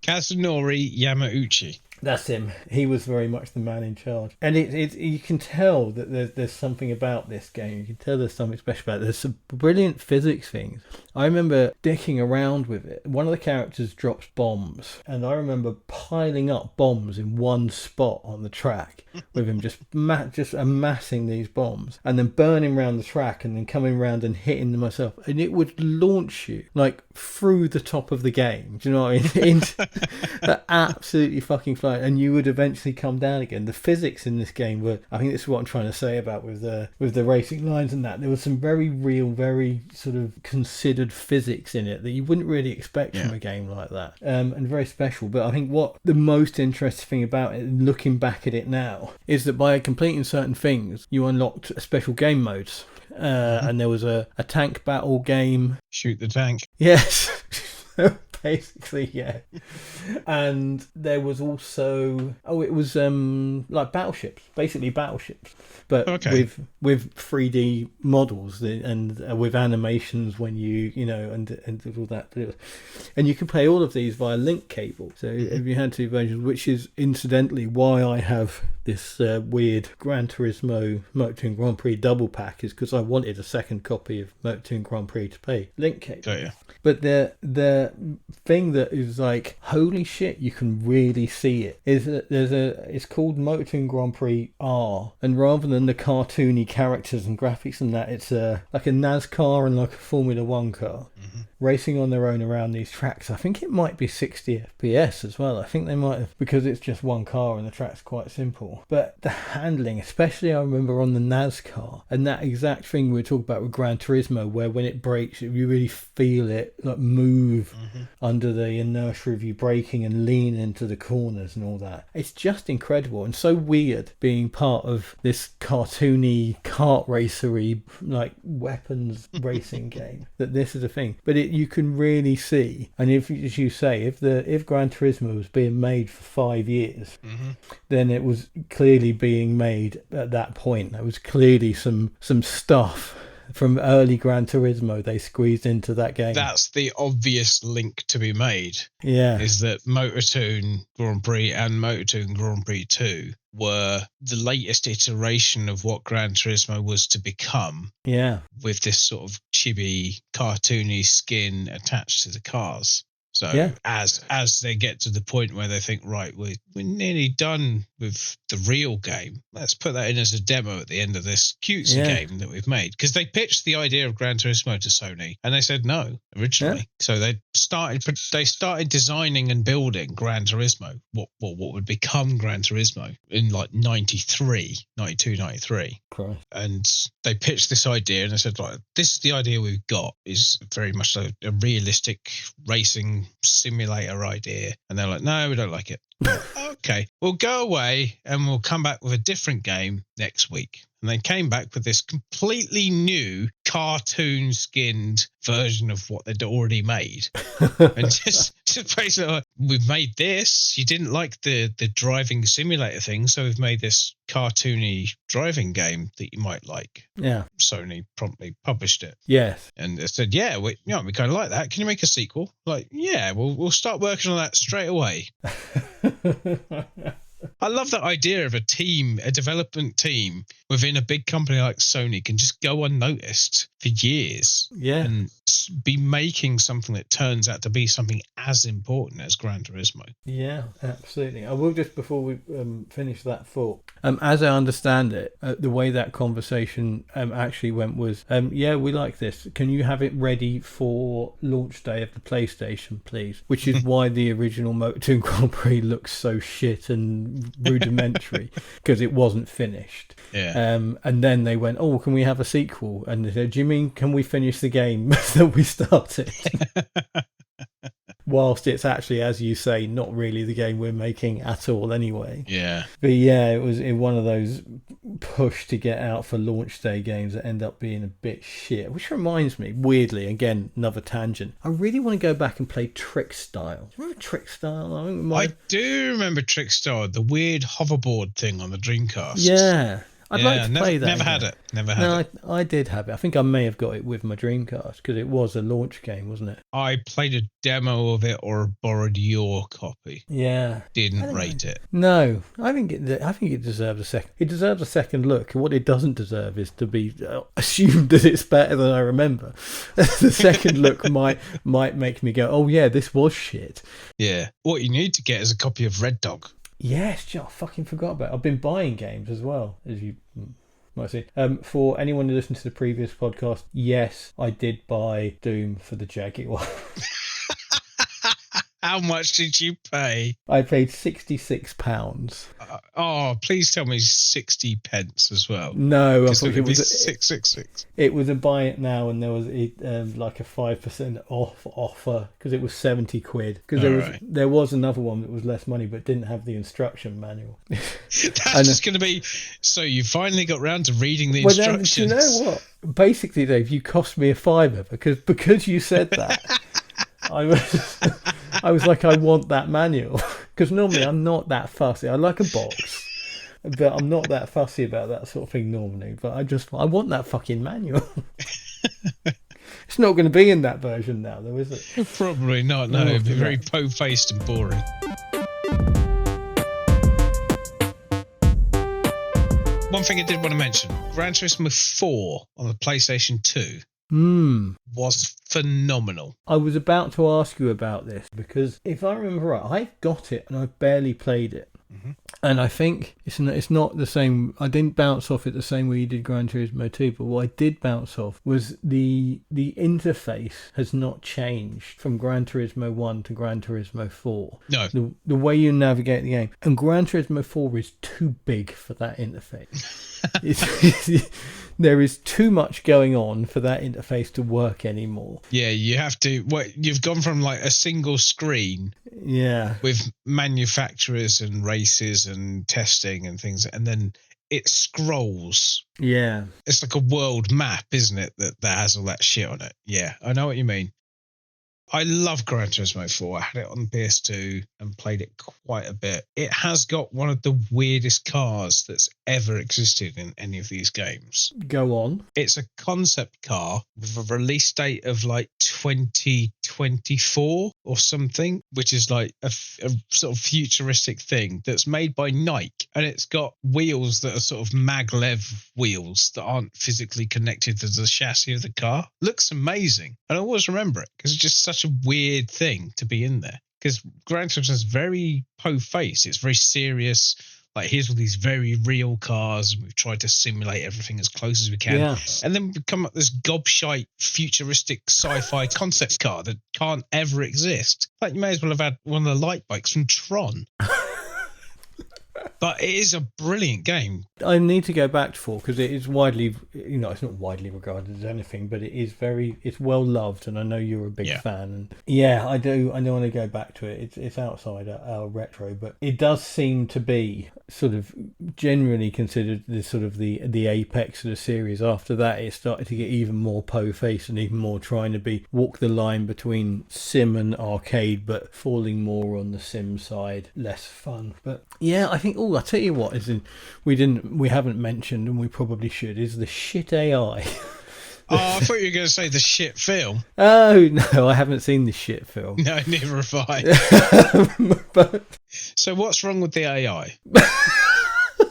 Kazunori Yamauchi. That's him. He was very much the man in charge. And you can tell that there's something about this game. You can tell there's something special about it. There's some brilliant physics things. I remember dicking around with it. One of the characters drops bombs, and I remember piling up bombs in one spot on the track with him, just amassing these bombs and then burning around the track and then coming around and hitting them myself. And it would launch you like through the top of the game. Do you know what I mean? Absolutely fucking flying. And you would eventually come down again. The physics in this game were, I think this is what I'm trying to say about with the racing lines and that. There was some very real, very sort of considered physics in it that you wouldn't really expect from a game like that. And very special. But I think what the most interesting thing about it, looking back at it now, is that by completing certain things, you unlocked special game modes. And there was a tank battle game. Shoot the tank. Yes. Basically, yeah. And there was also it was like battleships, basically battleships, but with 3D models and with animations when you and all that. And you can play all of these via link cable. So if you had 2 versions, which is incidentally why I have this weird Gran Turismo Motor Toon Grand Prix double pack, is because I wanted a second copy of Motor Toon Grand Prix to play link cable. Oh, yeah. But the thing that is like, holy shit, you can really see it, is that it's called Motor Toon Grand Prix R, and rather than the cartoony characters and graphics and that, it's like a NASCAR and like a Formula 1 car racing on their own around these tracks. I think it might be 60 FPS as well. I think they might have, because it's just one car and the track's quite simple. wow. But the handling, especially I remember on the NASCAR, and that exact thing we were talking about with Gran Turismo, where when it brakes, you really feel it like move under the inertia of you braking and lean into the corners and all that. It's just incredible and so weird being part of this cartoony, kart racery, like weapons racing game, that this is a thing. But you can really see, and if, as you say, if Gran Turismo was being made for 5 years, then it was clearly being made at that point. There was clearly some stuff from early Gran Turismo they squeezed into that game. That's the obvious link to be made. Yeah. Is that Motortoon Grand Prix and Motortoon Grand Prix 2 were the latest iteration of what Gran Turismo was to become. Yeah. With this sort of chibi, cartoony skin attached to the cars. So as they get to the point where they think, right, we're nearly done with the real game, let's put that in as a demo at the end of this cutesy game that we've made. Because they pitched the idea of Gran Turismo to Sony, and they said no originally. Yeah. So they started designing and building Gran Turismo, what would become Gran Turismo in like 92, 93. Christ. And they pitched this idea, and they said, like, this is the idea we've got, is very much a realistic racing simulator idea. And they're like, no, we don't like it. Okay, we'll go away and we'll come back with a different game next week. And they came back with this completely new cartoon skinned version of what they'd already made. And just basically, like, we've made this. You didn't like the driving simulator thing, so we've made this cartoony driving game that you might like. Yeah. Sony promptly published it. Yes. And they said, yeah, we kind of like that. Can you make a sequel? Like, yeah, we'll start working on that straight away. I love that idea of a development team within a big company like Sony can just go unnoticed for years. Yeah. And be making something that turns out to be something as important as Gran Turismo. Yeah, absolutely. I will just, before we finish that thought, as I understand it, the way that conversation actually went was, yeah, we like this. Can you have it ready for launch day of the PlayStation, please? Which is why the original Motortoon Grand Prix looks so shit and rudimentary, because it wasn't finished. Yeah. And then they went, oh, can we have a sequel? And they said, do you mean, can we finish the game that we started? Whilst it's actually, as you say, not really the game we're making at all anyway. Yeah. But yeah, it was in one of those push to get out for launch day games that end up being a bit shit. Which reminds me, weirdly, again, another tangent, I really want to go back and play Trick Style. Do you remember Trick Style? I do remember Trick Style, the weird hoverboard thing on the Dreamcast. Yeah. I'd like to play that. Never had it. No, I did have it. I think I may have got it with my Dreamcast because it was a launch game, wasn't it? I played a demo of it or borrowed your copy. Yeah. Didn't rate it. No, I think it deserves a second. It deserves a second look. What it doesn't deserve is to be assumed that it's better than I remember. The second look might make me go, oh yeah, this was shit. Yeah. What you need to get is a copy of Red Dog. Yes, I fucking forgot about it. I've been buying games as well, as you might see. For anyone who listened to the previous podcast, yes, I did buy Doom for the Jaguar. How much did you pay? I paid £66. Please tell me 60 pence as well. No, I thought it was 666. It was a buy it now, and there was like a 5% off offer because it was 70 quid. Because there was another one that was less money but didn't have the instruction manual. That's just going to be. So you finally got round to reading the instructions. Do you know what? Basically, Dave, you cost me a £5 because you said that. I was like, I want that manual, because normally I'm not that fussy. I like a box, but I'm not that fussy about that sort of thing normally. But I want that fucking manual. It's not going to be in that version now, though, is it? Probably not. No, it'd be very po-faced and boring. One thing I did want to mention: Gran Turismo 4 on the PlayStation 2. Was phenomenal. I was about to ask you about this because if I remember right, I got it and I barely played it. And I think it's not the same. I didn't bounce off it the same way you did Gran Turismo 2, but what I did bounce off was the interface has not changed from Gran Turismo 1 to Gran Turismo 4. No. The way you navigate the game. And Gran Turismo 4 is too big for that interface. There is too much going on for that interface to work anymore. Yeah, you have to. You've gone from like a single screen, with manufacturers and races and testing and things, and then it scrolls. Yeah, it's like a world map, isn't it? That has all that shit on it. Yeah, I know what you mean. I love Gran Turismo 4. I had it on PS2 and played it quite a bit. It has got one of the weirdest cars that's ever existed in any of these games. Go on. It's a concept car with a release date of like 2024 or something, which is like a sort of futuristic thing that's made by Nike. And it's got wheels that are sort of maglev wheels that aren't physically connected to the chassis of the car. Looks amazing. And I always remember it because it's just such a weird thing to be in there. Because Gran Turismo is very po-faced. It's very serious. Like, here's all these very real cars, and we've tried to simulate everything as close as we can. Yeah. And then we come up with this gobshite, futuristic sci-fi concept car that can't ever exist. Like, you may as well have had one of the light bikes from Tron. But it is a brilliant game. I need to go back to 4 because it is widely, it's not widely regarded as anything, but it's well loved, and I know you're a big fan. And yeah, I do want to go back to it. It's outside our retro, but it does seem to be sort of generally considered the sort of the apex of the series. After that, it started to get even more po-faced and even more trying to walk the line between sim and arcade, but falling more on the sim side, less fun. But yeah, I think. I'll tell you what, we haven't mentioned, and we probably should, is the shit AI. Oh, I thought you were going to say the shit film. Oh, no, I haven't seen the shit film. No, neither have I. But so what's wrong with the AI?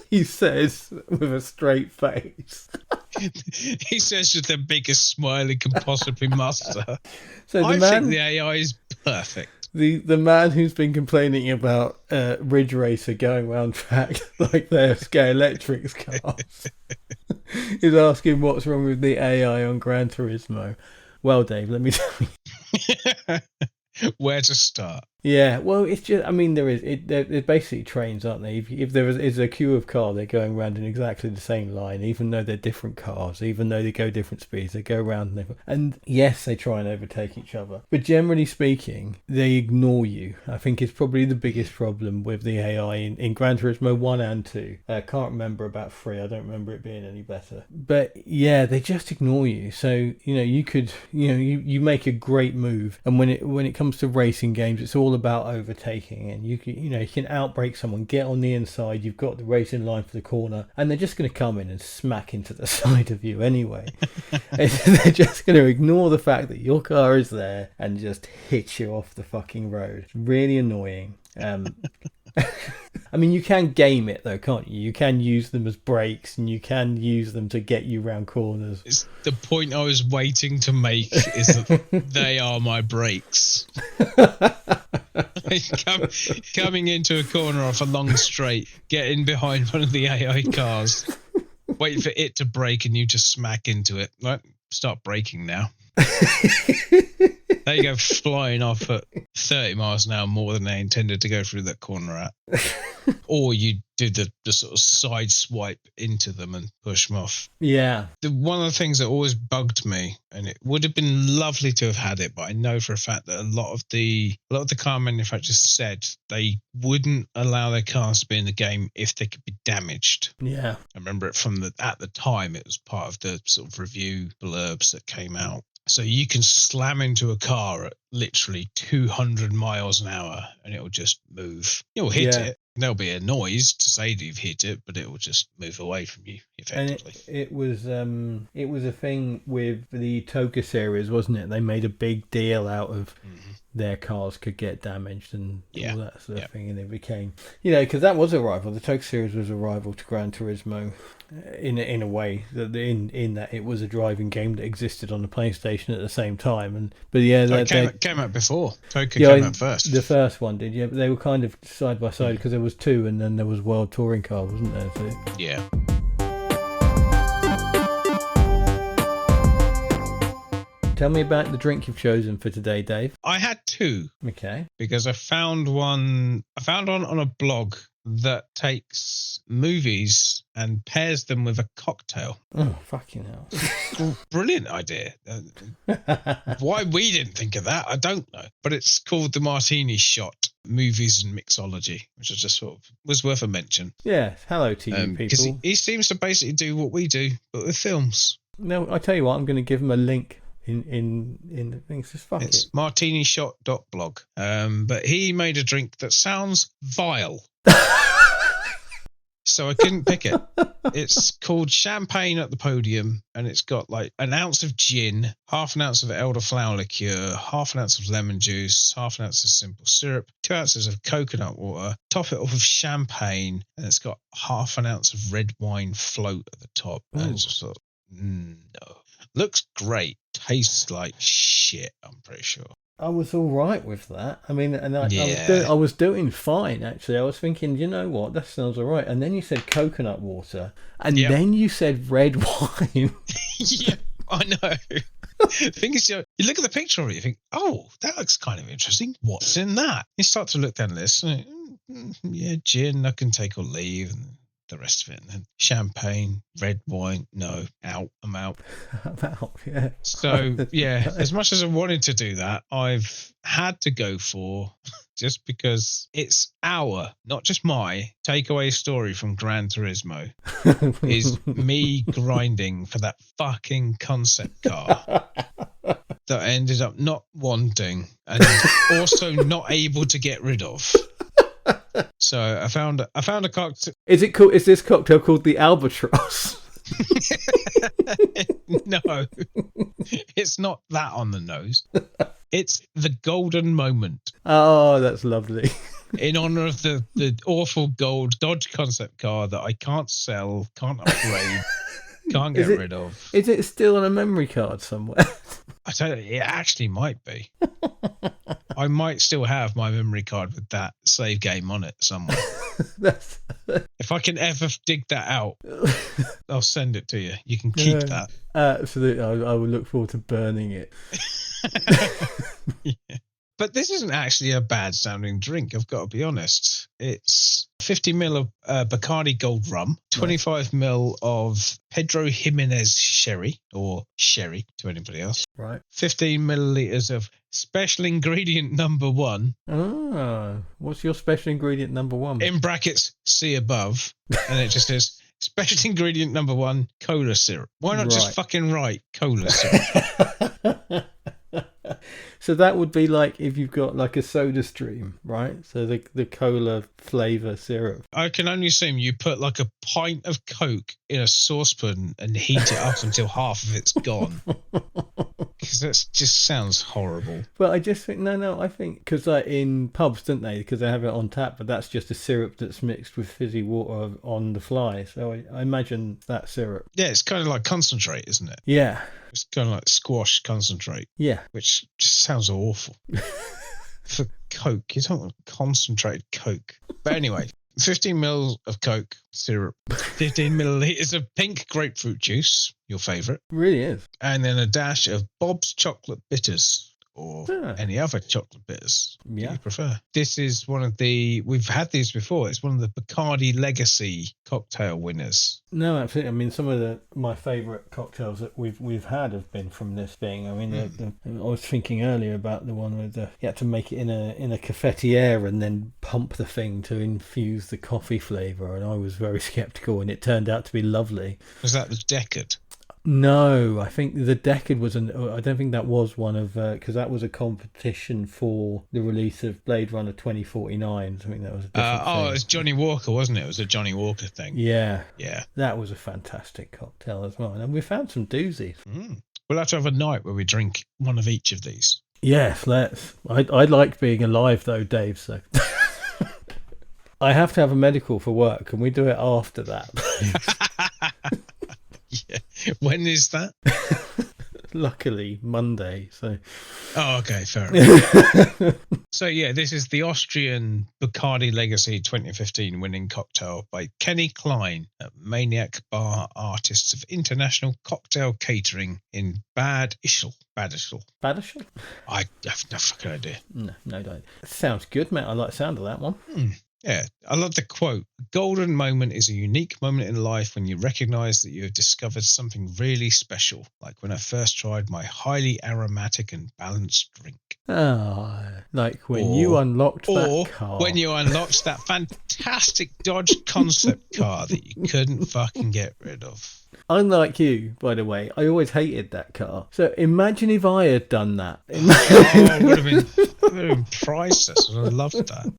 He says with a straight face. He says with the biggest smile he can possibly muster. So I think the AI is perfect. The man who's been complaining about Ridge Racer going around track like they're Scalextric's cars is asking what's wrong with the AI on Gran Turismo. Well, Dave, let me tell you. Where to start? Yeah, well, it's just, they're basically trains, aren't they? If there is a queue of cars, they're going around in exactly the same line, even though they're different cars, even though they go different speeds, they go around and yes, they try and overtake each other. But generally speaking, they ignore you. I think it's probably the biggest problem with the AI in Gran Turismo 1 and 2. I can't remember about 3, I don't remember it being any better. But yeah, they just ignore you. So, you could, you make a great move, and when it comes to racing games, it's all about overtaking, and you can outbrake someone, get on the inside, you've got the racing line for the corner, and they're just going to come in and smack into the side of you anyway. They're just going to ignore the fact that your car is there and just hit you off the fucking road. It's really annoying. You can game it though, can't you? You can use them as brakes, and you can use them to get you round corners. It's the point I was waiting to make is that they are my brakes. Coming into a corner off a long straight, get in behind one of the AI cars, wait for it to brake, and you just smack into it. Right, start braking now. They go flying off at 30 miles an hour more than they intended to go through that corner at. Or you do the sort of side swipe into them and push them off. Yeah. One of the things that always bugged me, and it would have been lovely to have had it, but I know for a fact that a lot of the car manufacturers said they wouldn't allow their cars to be in the game if they could be damaged. Yeah. I remember it at the time, it was part of the sort of review blurbs that came out. So you can slam into a car at literally 200 miles an hour and it'll just move. You'll hit it. There'll be a noise to say that you've hit it, but it will just move away from you effectively. And it was a thing with the Toka series, wasn't it? They made a big deal out of their cars could get damaged and Yeah. all that sort of Yeah. thing. And it became, because that was a rival. The Tokyo series was a rival to Gran Turismo in a way, that in that it was a driving game that existed on the PlayStation at the same time. But it came out before. Tokyo came out first. The first one did, but they were kind of side by side because there was two, and then there was World Touring Car, wasn't there? So, yeah. tell me about the drink you've chosen for today, Dave. I had two. Okay. Because I found one on a blog that takes movies and pairs them with a cocktail. Oh, fucking hell. Brilliant idea. Why we didn't think of that, I don't know. But it's called the Martini Shot, Movies and Mixology, which I just thought was worth a mention. Yeah, hello to you people. Because he seems to basically do what we do, but with films. No, I tell you what, I'm going to give him a link in the things. Just fuck it's it. martinishot.blog. But he made a drink that sounds vile. So I couldn't pick it. It's called Champagne at the Podium, and it's got like an ounce of gin, half an ounce of elderflower liqueur, half an ounce of lemon juice, half an ounce of simple syrup, 2 ounces of coconut water, top it off with champagne, and it's got half an ounce of red wine float at the top. Ooh. And it's just thought, no. Looks great. Tastes like shit, I'm pretty sure. I was all right with that. I mean, and Yeah. I was doing fine, actually. I was thinking, you know what, that sounds all right. And then you said coconut water, and then you said red wine. Yeah, I know. The thing is, you look at the picture of it, you think, oh, that looks kind of interesting. What's in that? You start to look down the list, and yeah, gin, I can take or leave, and the rest of it. And then champagne, red wine, no, I'm out. I'm out, yeah. So, yeah, as much as I wanted to do that, I've had to go for, just because it's our, not just my, takeaway story from Gran Turismo, is me grinding for that fucking concept car that I ended up not wanting and also not able to get rid of. So I found a cocktail. Is this cocktail called the Albatross? No, it's not that on the nose. It's the golden moment. Oh, that's lovely. In honor of the awful gold Dodge concept car that I can't sell, can't upgrade, can't get rid of. Is it still on a memory card somewhere? I tell you, it actually might be. I might still have my memory card with that save game on it somewhere. If I can ever dig that out, I'll send it to you. You can keep that. Absolutely. I will look forward to burning it. Yeah. But this isn't actually a bad sounding drink, I've got to be honest. It's 50 ml of Bacardi Gold Rum, 25 ml of Pedro Jimenez Sherry, or Sherry to anybody else. Right. 15 milliliters of special ingredient number 1. Ah, what's your special ingredient number 1? In brackets, see above. And it just says, special ingredient number 1, cola syrup. Why not just fucking write cola syrup? So that would be like if you've got like a soda stream, right? So the cola flavour syrup. I can only assume you put like a pint of Coke in a saucepan and heat it up until half of it's gone. Because that just sounds horrible. Well, I just think, I think, because like in pubs, don't they? Because they have it on tap, but that's just a syrup that's mixed with fizzy water on the fly. So I imagine that syrup. Yeah, it's kind of like concentrate, isn't it? Yeah. It's kind of like squash concentrate. Yeah. Which just sounds awful. For Coke, you don't want concentrated Coke. But anyway, 15 ml of Coke syrup, 15 milliliters of pink grapefruit juice, your favourite. Really is. And then a dash of Bob's chocolate bitters. Or any other chocolate bitters you prefer. This is one of we've had these before. It's one of the Bacardi Legacy cocktail winners. No, absolutely. I mean, some of my favourite cocktails that we've had have been from this thing. I mean, I was thinking earlier about the one with you had to make it in a cafetiere and then pump the thing to infuse the coffee flavour, and I was very sceptical, and it turned out to be lovely. Was that the Decade? No, I think the Decade was I don't think that was one of because that was a competition for the release of Blade Runner 2049. I think that was a different thing. It was Johnny Walker, wasn't it? It was a Johnny Walker thing. Yeah, yeah, that was a fantastic cocktail as well, and we found some doozies. We'll have to have a night where we drink one of each of these. Yes, let's. I like being alive though, Dave. So I have to have a medical for work. Can we do it after that? Yeah. When is that? Luckily, Monday. So. Oh, okay, fair enough. So yeah, this is the Austrian Bacardi Legacy 2015 winning cocktail by Kenny Klein, a maniac bar artists of international cocktail catering in Bad Ischl. Bad Ischl. Bad Ischl? I have no fucking idea. No, don't. Sounds good, mate. I like the sound of that one. Yeah, I love the quote. A golden moment is a unique moment in life when you recognize that you have discovered something really special, like when I first tried my highly aromatic and balanced drink. Oh, like when you unlocked that car. When you unlocked that fantastic Dodge concept car that you couldn't fucking get rid of. Unlike you, by the way, I always hated that car. So imagine if I had done that. It would have been priceless. I loved that.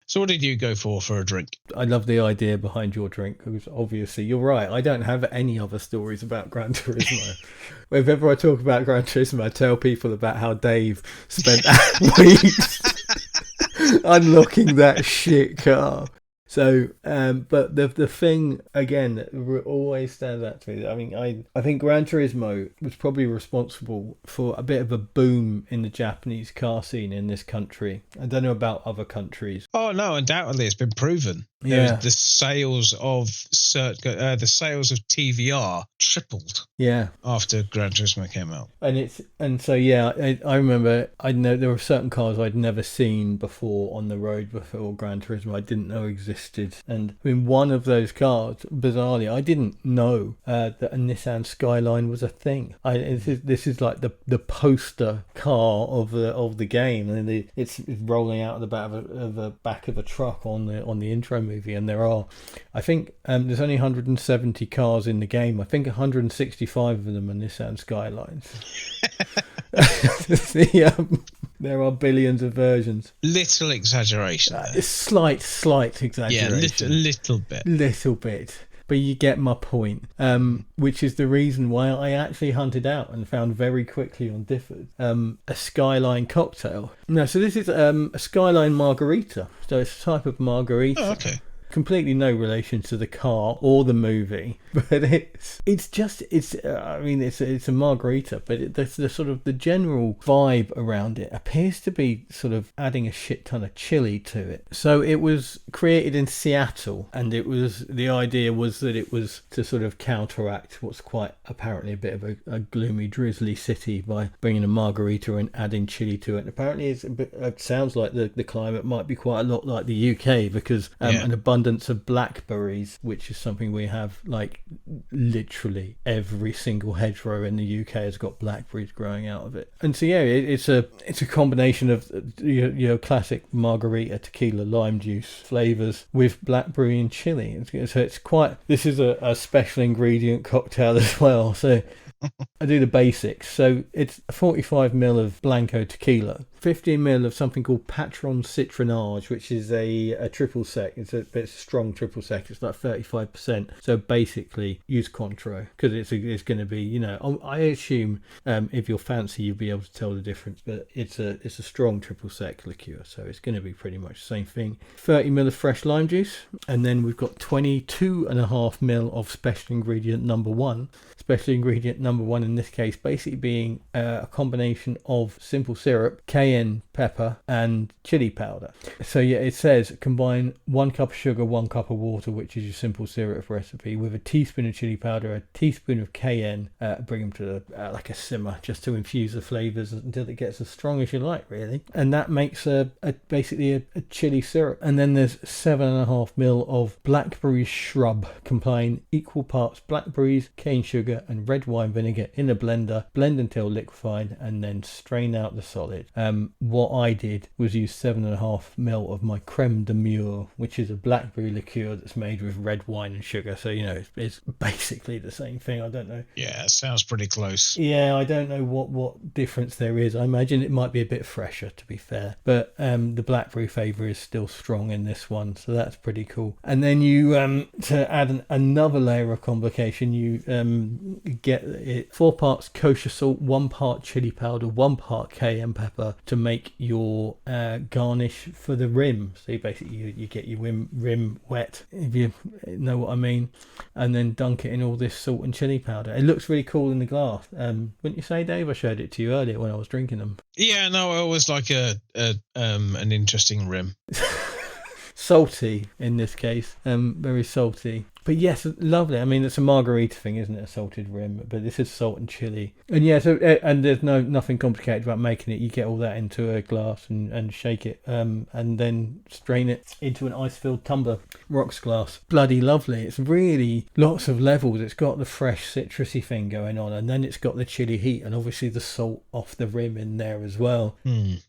So what did you go for a drink? I love the idea behind your drink, because obviously you're right. I don't have any other stories about Gran Turismo. Whenever I talk about Gran Turismo, I tell people about how Dave spent weeks unlocking that shit car. So, but the thing, again, that always stands out to me, I mean, I think Gran Turismo was probably responsible for a bit of a boom in the Japanese car scene in this country. I don't know about other countries. Oh, no, undoubtedly, it's been proven. Yeah. The sales of TVR tripled. Yeah. After Gran Turismo came out. I remember I know there were certain cars I'd never seen before on the road before Gran Turismo. I didn't know existed, and I mean one of those cars, bizarrely, I didn't know that a Nissan Skyline was a thing. This is like the poster car of the game, and it's rolling out of the back of a truck on the intro movie, and there are, I think, there's only 170 cars in the game. I think 165 of them are Nissan Skylines. There are billions of versions. Little exaggeration. Slight exaggeration. Yeah, little bit. But you get my point, which is the reason why I actually hunted out and found very quickly on Difford a Skyline cocktail. No, so this is a Skyline margarita. So it's a type of margarita. Oh, okay. Completely no relation to the car or the movie, but it's a margarita, but the sort of the general vibe around it appears to be sort of adding a shit ton of chili to it. So it was created in Seattle, and the idea was that it was to sort of counteract what's quite apparently a bit of a gloomy, drizzly city by bringing a margarita and adding chili to it. And apparently it sounds like the climate might be quite a lot like the UK, because an abundance of blackberries, which is something we have, like literally every single hedgerow in the UK has got blackberries growing out of it. And so it's a combination of your classic margarita, tequila, lime juice flavors with blackberry and chili. So this is a special ingredient cocktail as well. So I do the basics. So it's 45ml of Blanco tequila, 15ml of something called Patron Citronage, which is a triple sec. It's a strong triple sec. It's like 35%. So basically use Cointreau, because it's going to be, I assume if you're fancy you'll be able to tell the difference, but it's a strong triple sec liqueur, so it's going to be pretty much the same thing. 30ml of fresh lime juice, and then we've got 22.5ml of special ingredient number one. Special ingredient number one in this case basically being a combination of simple syrup, cayenne pepper, and chili powder. So it says combine 1 cup of sugar, 1 cup of water, which is your simple syrup recipe, with a teaspoon of chili powder, a teaspoon of cayenne. Bring them to like a simmer just to infuse the flavors until it gets as strong as you like, really. And that makes basically a chili syrup. And then there's 7.5ml of blackberry shrub, combine equal parts blackberries, cane sugar, and red wine vinegar in a blender. Blend until liquefied, and then strain out the solid. what I did was use 7.5 ml of my creme de mure, which is a blackberry liqueur that's made with red wine and sugar. So, it's basically the same thing. I don't know. Yeah, it sounds pretty close. Yeah, I don't know what difference there is. I imagine it might be a bit fresher, to be fair. But the blackberry flavour is still strong in this one, so that's pretty cool. And then you, to add another layer of complication, you get it 4 parts kosher salt, 1 part chili powder, 1 part cayenne pepper to make your garnish for the rim. So you get your rim wet, if you know what I mean, and then dunk it in all this salt and chili powder. It looks really cool in the glass. Wouldn't you say, Dave? I showed it to you earlier when I was drinking them. Yeah, no, I always like an interesting rim. Salty in this case, very salty. But yes, lovely. I mean, it's a margarita thing, isn't it? A salted rim, but this is salt and chili. And yeah, so and there's nothing complicated about making it. You get all that into a glass and shake it, and then strain it into an ice-filled tumbler, rocks glass. Bloody lovely. It's really lots of levels. It's got the fresh citrusy thing going on, and then it's got the chili heat, and obviously the salt off the rim in there as well.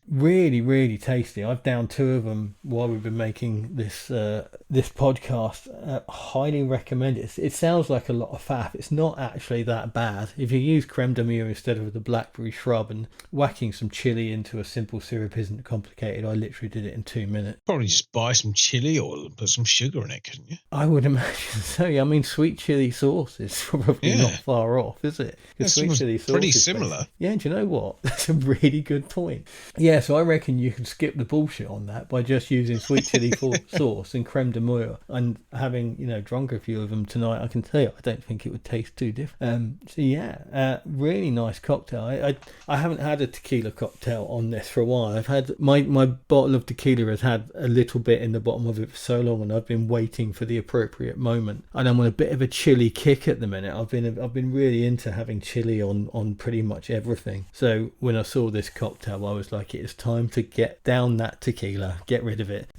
Really, really tasty. I've downed 2 of them while we've been making this podcast. Highly recommend it. It sounds like a lot of faff. It's not actually that bad. If you use creme de mure instead of the blackberry shrub, and whacking some chili into a simple syrup isn't complicated. I literally did it in 2 minutes. Probably just buy some chili oil and put some sugar in it, couldn't you? I would imagine so. I mean, sweet chili sauce is probably not far off, is it? Sweet chili sauce pretty similar. Yeah, do you know what? That's a really good point. Yeah, so I reckon you can skip the bullshit on that by just using sweet chili sauce and creme de mure, and having drunk a few of them tonight. I can tell you, I don't think it would taste too different. So yeah, really nice cocktail. I haven't had a tequila cocktail on this for a while. I've had my bottle of tequila has had a little bit in the bottom of it for so long, and I've been waiting for the appropriate moment. And I'm on a bit of a chili kick at the minute. I've been really into having chili on pretty much everything. So when I saw this cocktail, I was like, it is time to get down that tequila, get rid of it.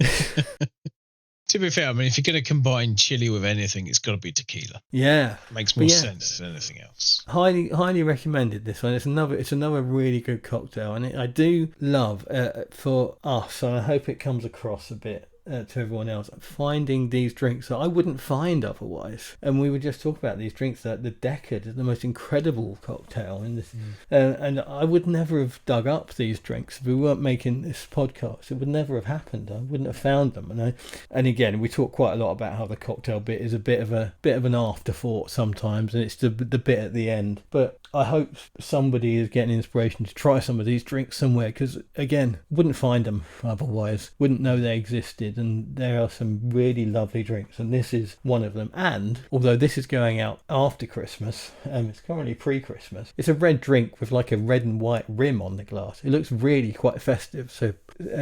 To be fair, I mean, if you're going to combine chili with anything, it's got to be tequila. Yeah, makes more sense than anything else. Highly recommended this one. It's another really good cocktail, and I do love for us, and I hope it comes across a bit to everyone else, finding these drinks that I wouldn't find otherwise. And we were just talking about these drinks that the Decade is the most incredible cocktail in this, and I would never have dug up these drinks if we weren't making this podcast. It would never have happened. I wouldn't have found them. And again, we talk quite a lot about how the cocktail bit is a bit of an afterthought sometimes, and it's the bit at the end. But I hope somebody is getting inspiration to try some of these drinks somewhere, because again, wouldn't find them otherwise, wouldn't know they existed. And there are some really lovely drinks, and this is one of them. And although this is going out after Christmas, it's currently pre-Christmas, it's a red drink with like a red and white rim on the glass. It looks really quite festive, so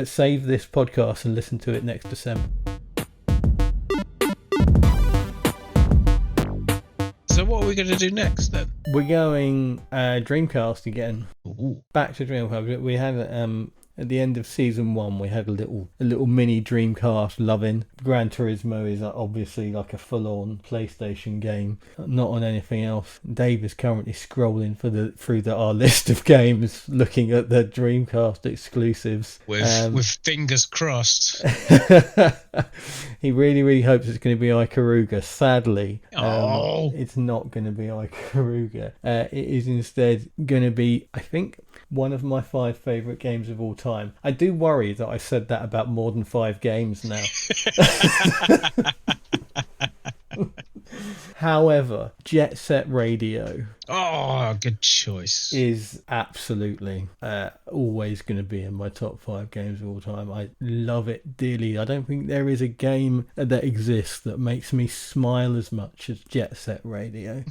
save this podcast and listen to it next December. So what are we going to do next then? We're going Dreamcast again. Ooh. Back to Dreamcast. We had at the end of season 1, we had a little mini Dreamcast loving. Gran Turismo is obviously like a full-on PlayStation game, not on anything else. Dave is currently scrolling through our list of games, looking at the Dreamcast exclusives. With fingers crossed. He really, really hopes it's going to be Ikaruga. Sadly, it's not going to be Ikaruga. It is instead going to be, I think, one of my 5 favourite games of all time. I do worry that I said that about more than 5 games now. However, Jet Set Radio. Oh, good choice. Is absolutely always going to be in my top 5 games of all time. I love it dearly. I don't think there is a game that exists that makes me smile as much as Jet Set Radio.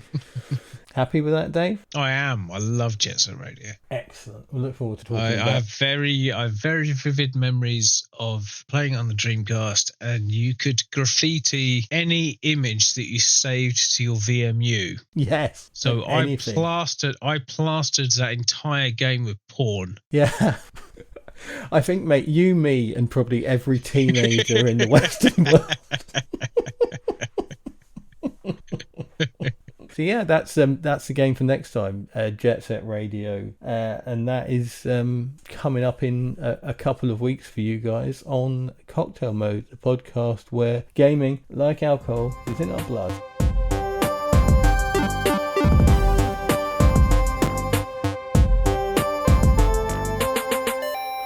Happy with that, Dave? I am. I love Jet Set Radio. Excellent. We look forward to talking about it. I have very vivid memories of playing on the Dreamcast, and you could graffiti any image that you saved to your VMU. Yes. So I plastered that entire game with porn. Yeah. I think, mate, you, me, and probably every teenager in the Western world. So yeah, that's the game for next time, Jet Set Radio, and that is coming up in a couple of weeks for you guys on Cocktail Mode, the podcast where gaming, like alcohol, is in our blood.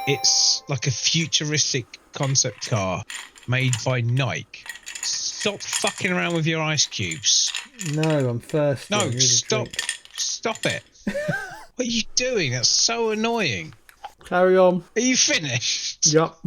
It's like a futuristic concept car made by Nike. Stop fucking around with your ice cubes. No, I'm thirsty. No, stop it. What are you doing? That's so annoying. Carry on. Are you finished? Yup.